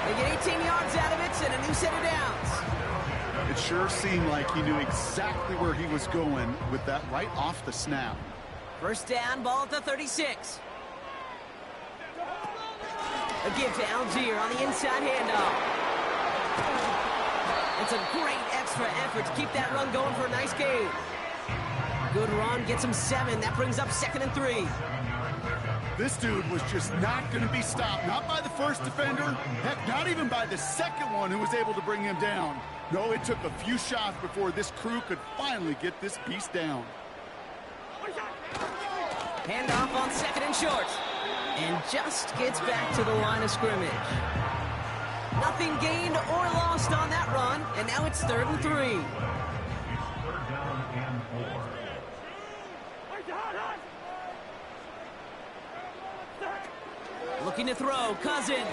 They get 18 yards out of it and a new set of downs. It sure seemed like he knew exactly where he was going with that right off the snap. First down, ball at the 36. A give to Algier on the inside handoff. It's a great extra effort to keep that run going for a nice gain. Good run, gets him 7. That brings up 2nd and 3. This dude was just not going to be stopped. Not by the first defender. Heck, not even by the second one who was able to bring him down. No, it took a few shots before this crew could finally get this beast down. Handoff on 2nd and short. And just gets back to the line of scrimmage. Nothing gained or lost on that run. And now it's 3rd and 3. Third down and 4. Looking to throw, Cousins.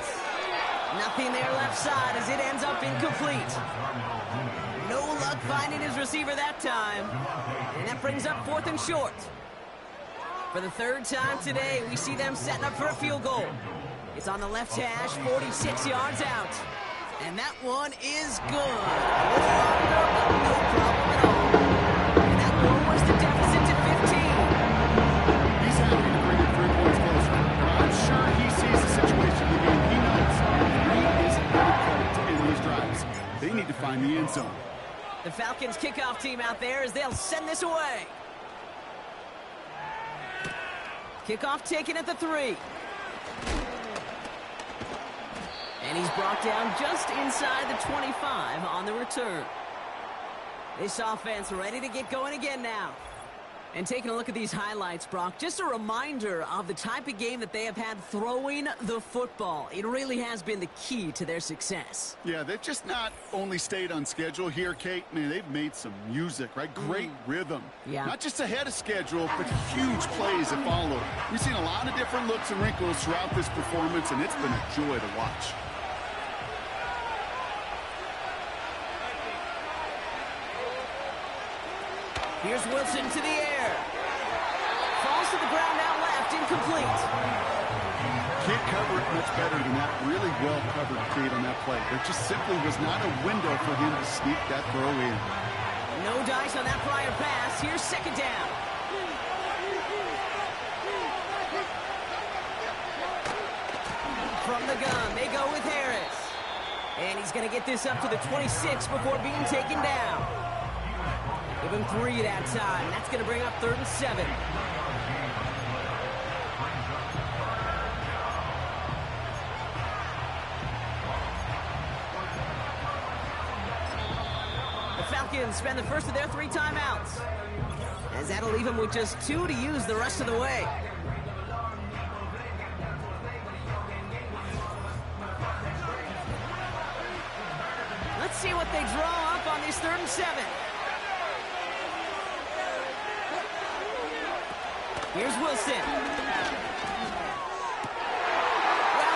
Nothing there left side as it ends up incomplete. No luck finding his receiver that time. And that brings up 4th and short. For the 3rd time today, we see them setting up for a field goal. It's on the left hash, 46 yards out. And that one is good. A little longer, but no problem at all. And that lowers the deficit to 15. He's happy to bring it 3 points closer. But I'm sure he sees the situation in the game. He knows 3 isn't going to cut it to end these drives. They need to find the end zone. The Falcons kickoff team out there as they'll send this away. Kickoff taken at the 3. And he's brought down just inside the 25 on the return. This offense ready to get going again now. And taking a look at these highlights, Brock, just a reminder of the type of game that they have had throwing the football. It really has been the key to their success. Yeah, they've just not only stayed on schedule here, Kate. Man, they've made some music, right? Great rhythm. Yeah. Not just ahead of schedule, but huge plays that follow. We've seen a lot of different looks and wrinkles throughout this performance, and it's been a joy to watch. Here's Wilson to the air. Falls to the ground out left, incomplete. Can't cover it much better than that. Really well covered, Kate, on that play. There just simply was not a window for him to sneak that throw in. No dice on that prior pass. Here's 2nd down. From the gun, they go with Harris. And he's going to get this up to the 26 before being taken down. Give him 3 that time. That's going to bring up 3rd and 7. The Falcons spend the first of their 3 timeouts, as that'll leave them with just 2 to use the rest of the way. Let's see what they draw up on these 3rd and 7. Here's Wilson. Well,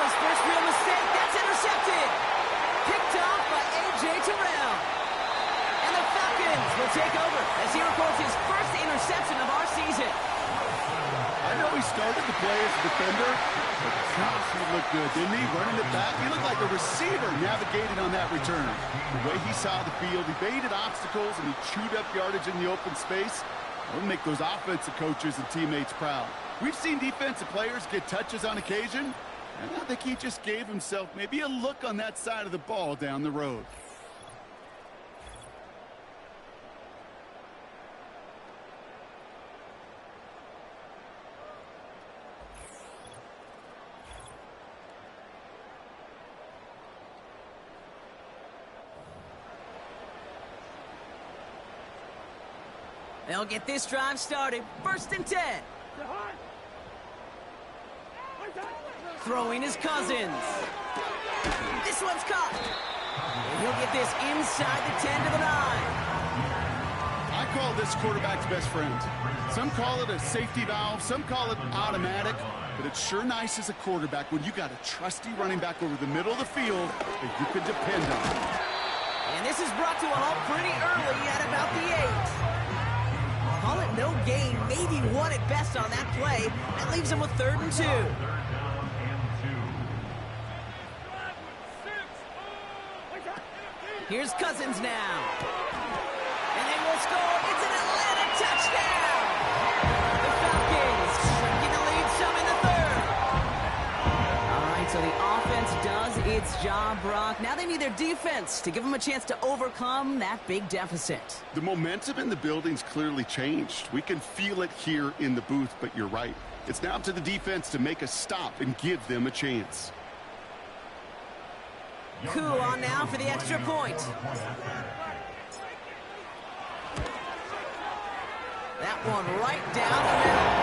his first real mistake. That's intercepted. Picked off by A.J. Terrell. And the Falcons will take over as he records his first interception of our season. I know he started the play as a defender, but gosh, he looked good, didn't he? Running it back. He looked like a receiver navigating on that return. The way he saw the field, he baited obstacles, and he chewed up yardage in the open space. It'll make those offensive coaches and teammates proud. We've seen defensive players get touches on occasion, and I think he just gave himself maybe a look on that side of the ball down the road. They'll get this drive started. 1st and 10. Throwing his Cousins. This one's caught. And he'll get this inside the 10 to the 9. I call this quarterback's best friend. Some call it a safety valve, some call it automatic, but it's sure nice as a quarterback when you got a trusty running back over the middle of the field that you can depend on. And this is brought to a halt pretty early at about the 8. Call it no gain, maybe one at best on that play. That leaves him with 3rd and 2. Here's Cousins now. And they will score. It's an Atlanta touchdown. The Falcons shrinking the lead some in the 3rd. All right, so the offense does its job, Brock. Now they need their defense to give them a chance to overcome that big deficit. The momentum in the building's clearly changed. We can feel it here in the booth, but you're right. It's now up to the defense to make a stop and give them a chance. Coup on now for the extra point. That one right down the middle.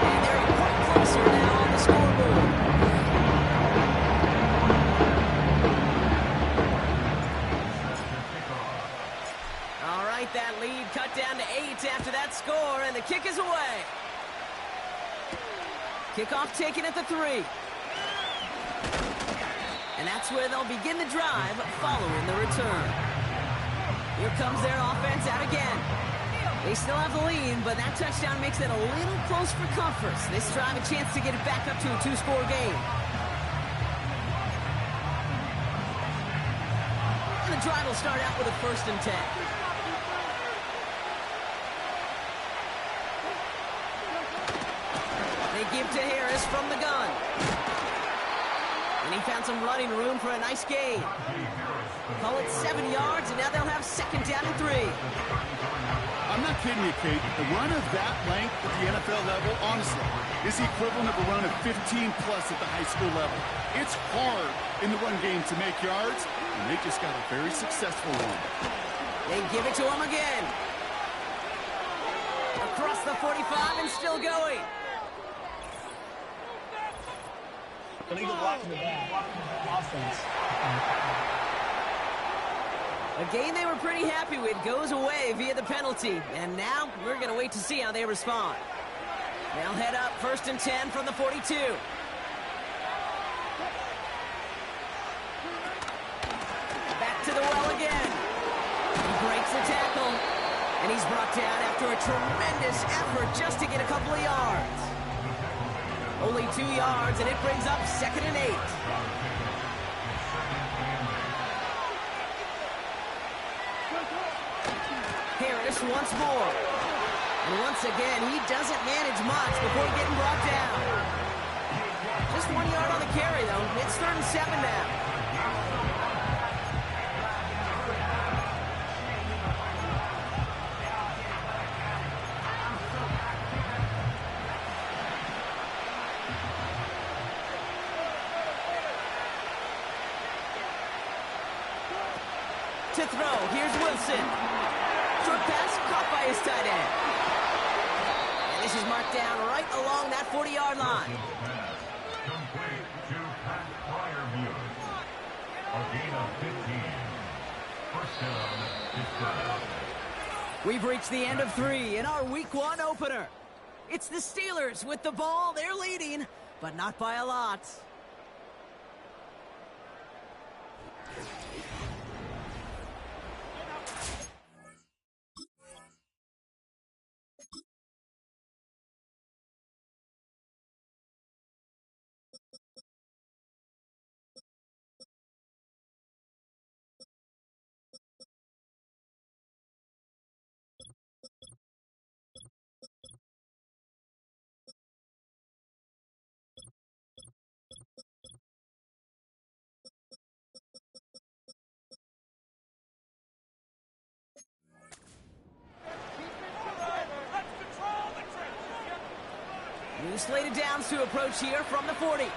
And they're a point closer now on the scoreboard. All right, that lead cut down to 8 after that score, and the kick is away. Kickoff taken at the 3. And that's where they'll begin the drive following the return. Here comes their offense out again. They still have the lead, but that touchdown makes it a little close for comfort. This drive a chance to get it back up to a 2-score game. And the drive will start out with a 1st and 10. They give to Harris from the gun. And he found some running room for a nice gain. Call it 7 yards, and now they'll have 2nd down and 3. I'm not kidding you, Kate. A run of that length at the NFL level, honestly, is the equivalent of a run of 15-plus at the high school level. It's hard in the run game to make yards, and they just got a very successful one. They give it to him again. Across the 45 and still going. Illegal block in the back. Offense. A gain they were pretty happy with goes away via the penalty. And now we're going to wait to see how they respond. They'll head up 1st and 10 from the 42. Back to the well again. He breaks the tackle. And he's brought down after a tremendous effort just to get a couple of yards. Only 2 yards, and it brings up 2nd and 8. Harris once more. And once again, he doesn't manage much before getting brought down. Just 1 yard on the carry, though. It's 3rd and 7 now. To throw, here's Wilson. Short pass caught by his tight end. And this is marked down right along that 40-yard line. Complete to Pat Fryermuth. A gain of 15. 1st down is good. We've reached the end of 3 in our Week 1 opener. It's the Steelers with the ball. They're leading, but not by a lot. New slated downs to approach here from the 40. On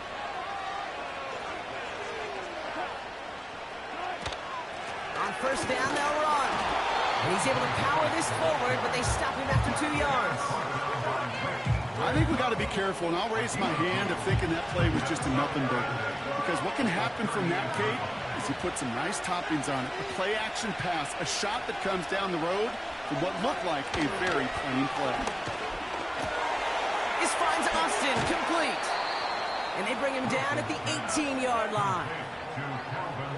1st down, they'll run. And he's able to power this forward, but they stop him after 2 yards. I think we got to be careful, and I'll raise my hand of thinking that play was just a nothing burger. Because what can happen from that, Kate, is you put some nice toppings on it. A play-action pass, a shot that comes down the road for what looked like a very plain play. This finds Austin complete. And they bring him down at the 18-yard line.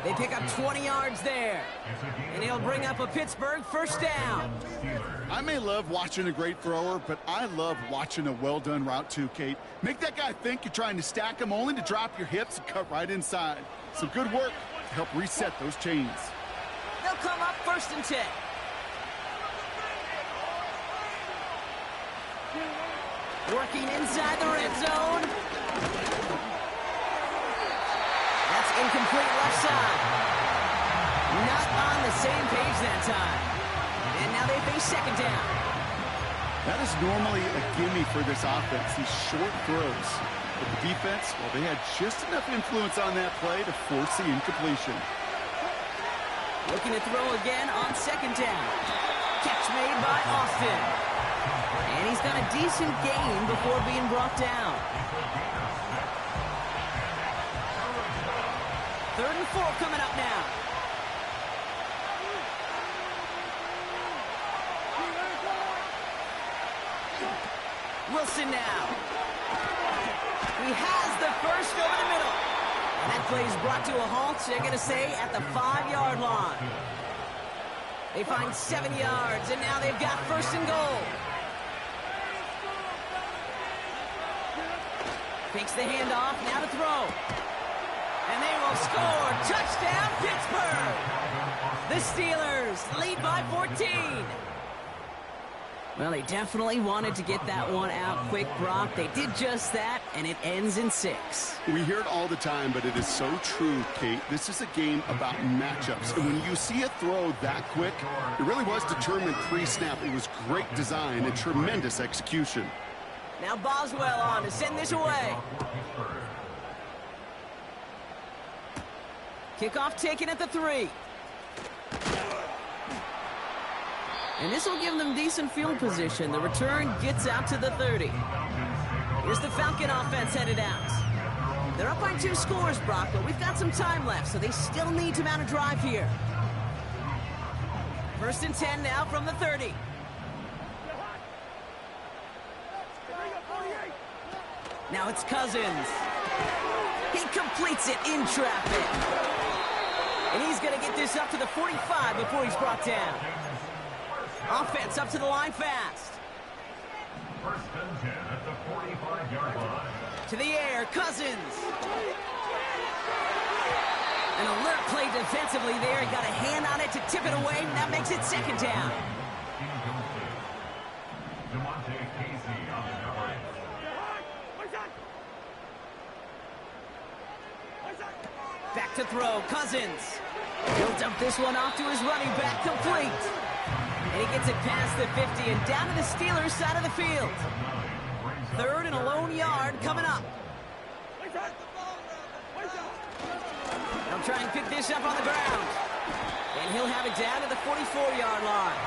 They pick up 20 yards there. And he'll bring up a Pittsburgh first down. I may love watching a great thrower, but I love watching a well-done route too, Kate. Make that guy think you're trying to stack him only to drop your hips and cut right inside. Some good work to help reset those chains. They'll come up 1st and 10. Working inside the red zone. That's incomplete left side. Not on the same page that time. And now they face 2nd down. That is normally a gimme for this offense, these short throws. But the defense, well, they had just enough influence on that play to force the incompletion. Looking to throw again on 2nd down. Catch made by Austin. And he's got a decent gain before being brought down. 3rd and 4 coming up now. Wilson now. He has the first over the middle. And that play is brought to a halt, they're going to say, at the 5-yard line. They find 7 yards, and now they've got 1st and goal. Takes the handoff, now to throw. And they will score. Touchdown, Pittsburgh. The Steelers lead by 14. Well, they definitely wanted to get that one out quick, Brock. They did just that, and it ends in 6. We hear it all the time, but it is so true, Kate. This is a game about matchups. And when you see a throw that quick, it really was determined pre-snap. It was great design and tremendous execution. Now Boswell on to send this away. Kickoff taken at the 3. And this will give them decent field position. The return gets out to the 30. Here's the Falcon offense headed out. They're up by 2 scores, Brock, but we've got some time left, so they still need to mount a drive here. 1st and 10 now from the 30. Now it's Cousins. He completes it in traffic. And he's going to get this up to the 45 before he's brought down. Offense up to the line fast. 1st and 10 at the 45-yard line. To the air, Cousins. An alert play defensively there. He got a hand on it to tip it away, and that makes it 2nd down. Back to throw, Cousins. He'll dump this one off to his running back, complete. And he gets it past the 50 and down to the Steelers' side of the field. 3rd and a lone yard coming up. They'll try and pick this up on the ground. And he'll have it down to the 44-yard line.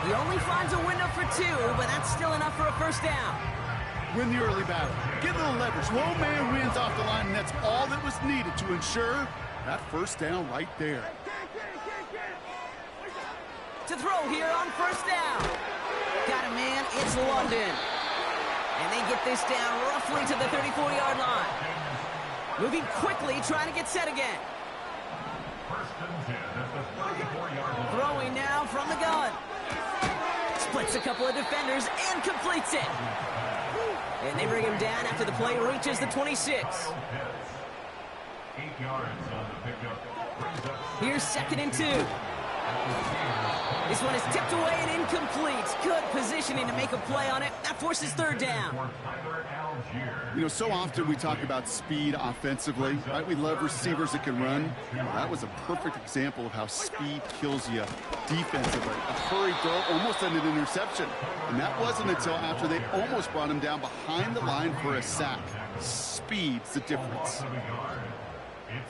He only finds a window for 2, but that's still enough for a 1st down. Win the early battle. Get a little leverage. Low man wins off the line, and that's all that was needed to ensure that 1st down right there. To throw here on 1st down. Got a man, it's London. And they get this down roughly to the 34-yard line. Moving quickly, trying to get set again. 1st and 10 at the 34-yard line. Throwing now from the gun. Splits a couple of defenders and completes it. And they bring him down after the play reaches the 26. 8 yards on the pickup. Here's 2nd and 2. This one is tipped away and incomplete. Good positioning to make a play on it. That forces 3rd down. You know, so often we talk about speed offensively, right? We love receivers that can run. Well, that was a perfect example of how speed kills you defensively. A hurried throw almost ended an interception. And that wasn't until after they almost brought him down behind the line for a sack. Speed's the difference.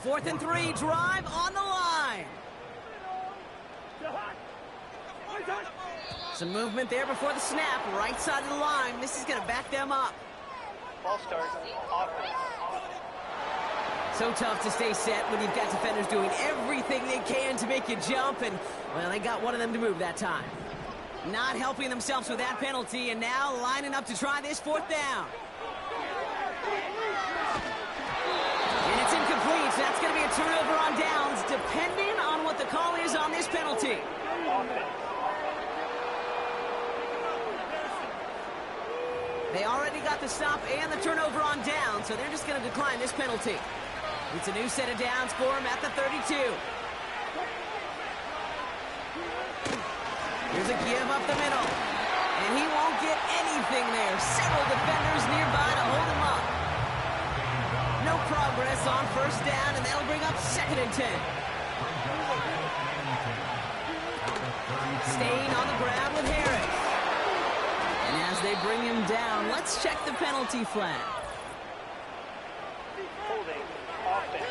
4th and 3, drive on the line. Some movement there before the snap, right side of the line. This is going to back them up. Ball start, offense. So tough to stay set when you've got defenders doing everything they can to make you jump, and, well, they got one of them to move that time. Not helping themselves with that penalty, and now lining up to try this 4th down. And it's incomplete, so that's going to be turnover on downs, depending on what the call is on this penalty. They already got the stop and the turnover on down, so they're just going to decline this penalty. It's a new set of downs for him at the 32. Here's a give up the middle. And he won't get anything there. Several defenders nearby to hold him up. No progress on first down, and that'll bring up 2nd and 10. Staying on the grab with Harris. And as they bring him down, let's check the penalty flag. Holding offense.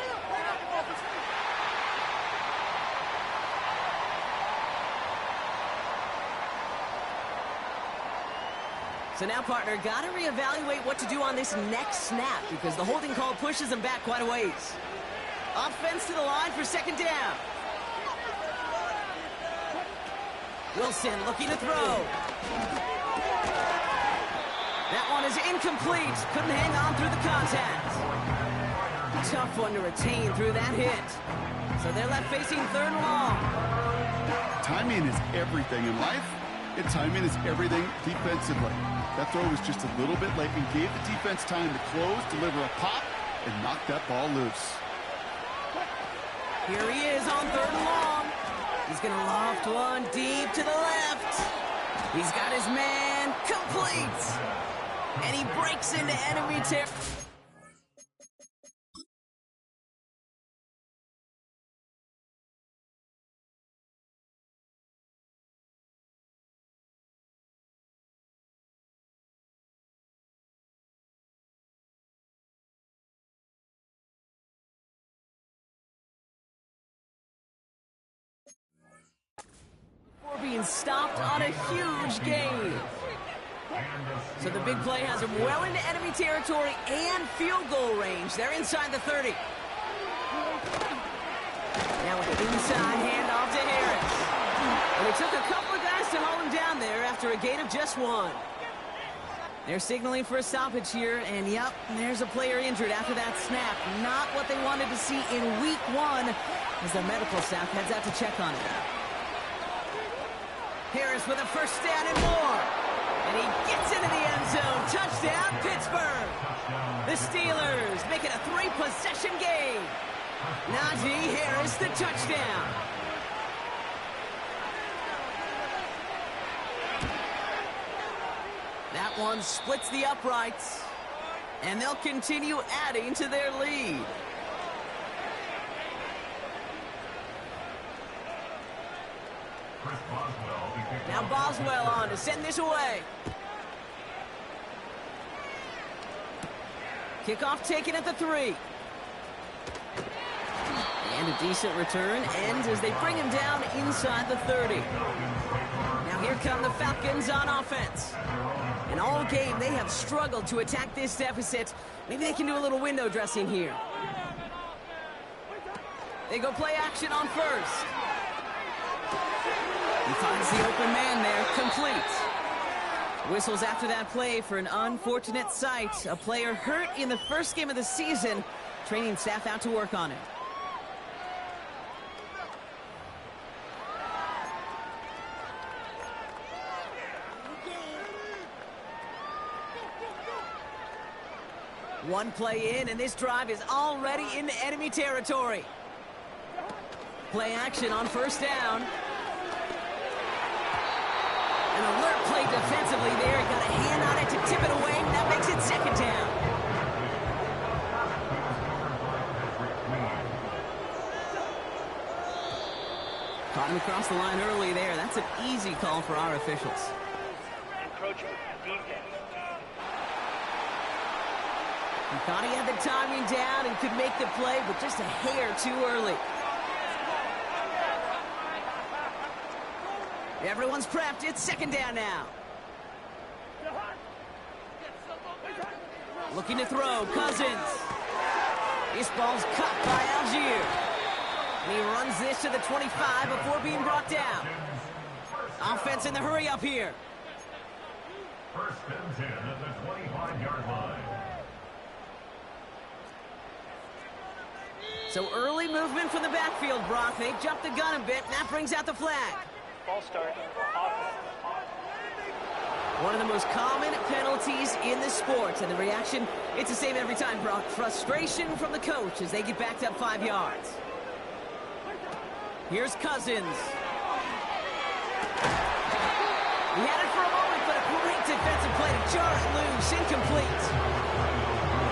So now, partner, got to reevaluate what to do on this next snap because the holding call pushes them back quite a ways. Offense to the line for 2nd down. Wilson looking to throw. That one is incomplete. Couldn't hang on through the contact. Tough one to retain through that hit. So they're left facing 3rd and long. Timing is everything in life, and timing is everything defensively. That throw was just a little bit late and gave the defense time to close, deliver a pop, and knock that ball loose. Here he is on 3rd and long. He's going to loft one deep to the left. He's got his man complete. And he breaks into enemy territory. Being stopped on a huge gain. So the big play has him well into enemy territory and field goal range. They're inside the 30. Now with the inside handoff to Harris. And it took a couple of guys to hold him down there after a gain of just 1. They're signaling for a stoppage here, and yep, there's a player injured after that snap. Not what they wanted to see in week 1 as the medical staff heads out to check on him. Harris with a first down and more. And he gets into the end zone. Touchdown, Pittsburgh. The Steelers make it a 3-possession game. Najee Harris, the touchdown. That one splits the uprights. And they'll continue adding to their lead. Now Boswell on to send this away. Kickoff taken at the 3. And a decent return ends as they bring him down inside the 30. Now here come the Falcons on offense. And all game they have struggled to attack this deficit. Maybe they can do a little window dressing here. They go play action on first. He finds the open man there, complete. Whistles after that play for an unfortunate sight. A player hurt in the first game of the season. Training staff out to work on it. One play in, and this drive is already into enemy territory. Play action on first down. An alert play defensively there. Got a hand on it to tip it away. That makes it 2nd down. Caught him across the line early there. That's an easy call for our officials. Encroachment defense. He thought he had the timing down and could make the play, but just a hair too early. Everyone's prepped. It's 2nd down now. Looking to throw. Cousins. This ball's cut by Algier. And he runs this to the 25 before being brought down. Offense in the hurry up here. 1st and 10 at the 25-yard line. So early movement from the backfield, Brock. They've jumped the gun a bit, and that brings out the flag. False start. Offense. One of the most common penalties in the sport, and the reaction, it's the same every time, Brock. Frustration from the coach as they get backed up 5 yards. Here's Cousins. He had it for a moment, but a great defensive play to jar it loose, incomplete.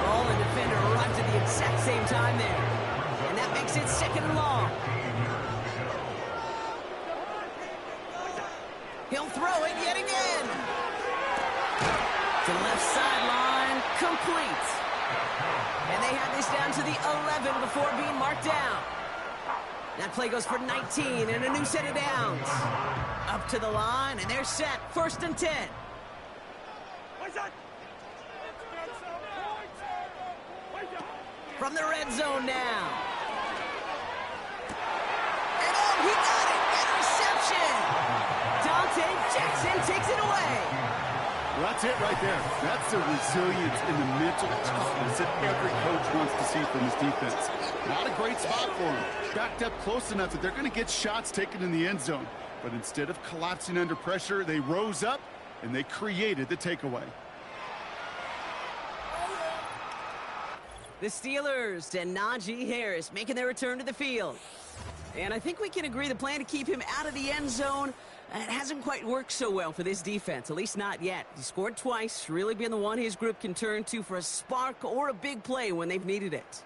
Ball and defender arrived at the exact same time there, and that makes it 2nd and long. He'll throw it yet again. To the left sideline, complete. And they have this down to the 11 before being marked down. That play goes for 19 and a new set of downs. Up to the line, and they're set. 1st and 10. From the red zone now. And oh, he got it! Interception! Dante Jackson takes it away. Well, that's it right there. That's the resilience and the mental toughness that every coach wants to see from his defense. Not a great spot for him. Backed up close enough that they're going to get shots taken in the end zone. But instead of collapsing under pressure, they rose up and they created the takeaway. The Steelers and Najee Harris making their return to the field. And I think we can agree the plan to keep him out of the end zone, it hasn't quite worked so well for this defense, at least not yet. He scored twice, really been the one his group can turn to for a spark or a big play when they've needed it.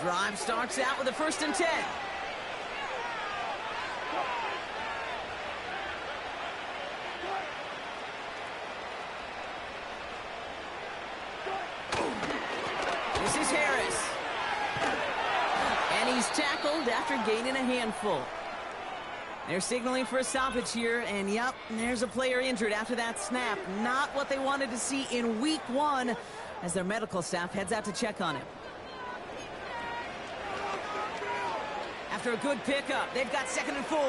Drive starts out with a 1st and 10. This is Harris. And he's tackled after gaining a handful. They're signaling for a stoppage here, and yep, there's a player injured after that snap. Not what they wanted to see in week 1 as their medical staff heads out to check on him. After a good pickup, they've got 2nd and 4.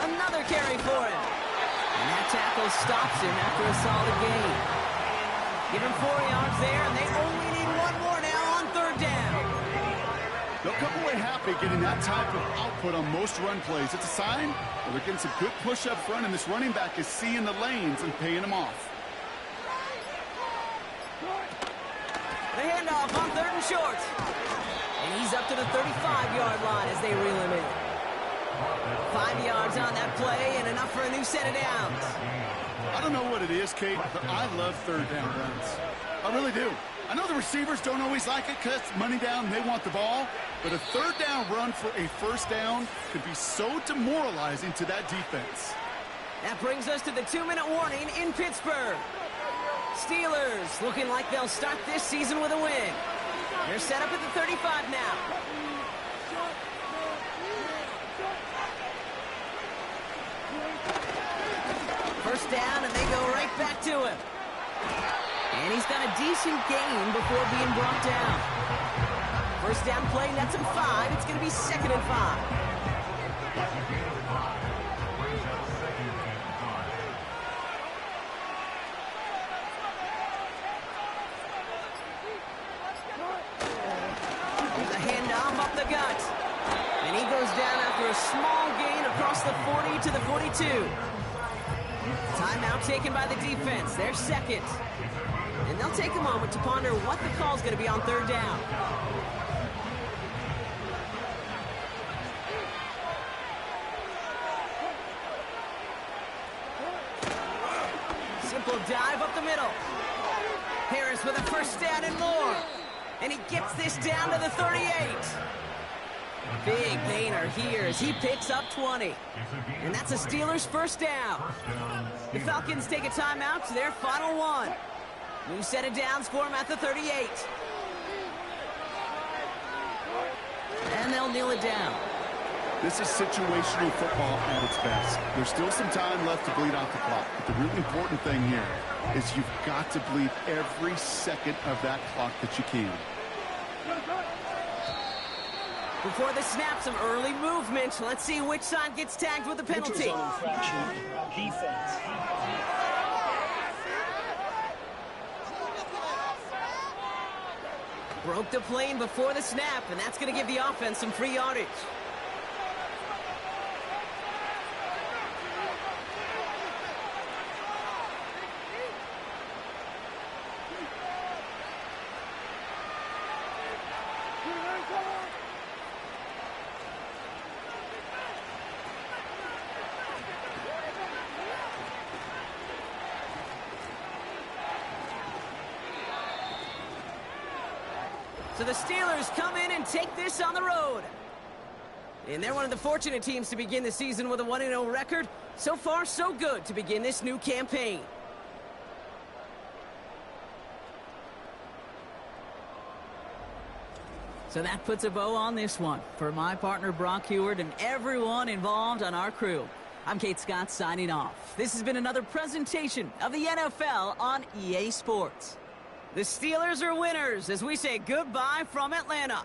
Another carry for him. And that tackle stops him after a solid gain. Give him 4 yards there, and they only need 1 more now on 3rd down. They'll come away happy getting that type of output on most run plays. It's a sign that they're getting some good push up front, and this running back is seeing the lanes and paying them off. The handoff on 3rd and short. And he's up to the 35-yard line as they reel him in. 5 yards on that play and enough for a new set of downs. I don't know what it is, Kate, but I love 3rd down runs. I really do. I know the receivers don't always like it because money down, they want the ball. But a 3rd down run for a 1st down could be so demoralizing to that defense. That brings us to the 2-minute warning in Pittsburgh. Steelers looking like they'll start this season with a win. They're set up at the 35 now. First down, and they go right back to him. And he's got a decent gain before being brought down. First down play, nets him 5. It's going to be 2nd and 5. And he goes down after a small gain across the 40 to the 42. Timeout taken by the defense. They're 2nd. And they'll take a moment to ponder what the call's going to be on 3rd down. Simple dive up the middle. Harris with a 1st down and more. And he gets this down to the 38. Big gainer here as he picks up 20. And that's a Steelers 1st down. The Falcons take a timeout to their final 1. New set of downs for him at the 38. And they'll kneel it down. This is situational football at its best. There's still some time left to bleed out the clock. But the really important thing here is you've got to bleed every second of that clock that you can. Before the snap, some early movement. Let's see which side gets tagged with the penalty. Neutral zone infraction, defense. Broke the plane before the snap, and that's going to give the offense some free yardage. So the Steelers come in and take this on the road. And they're one of the fortunate teams to begin the season with a 1-0 record. So far, so good to begin this new campaign. So that puts a bow on this one. For my partner, Brock Heward, and everyone involved on our crew, I'm Kate Scott signing off. This has been another presentation of the NFL on EA Sports. The Steelers are winners as we say goodbye from Atlanta.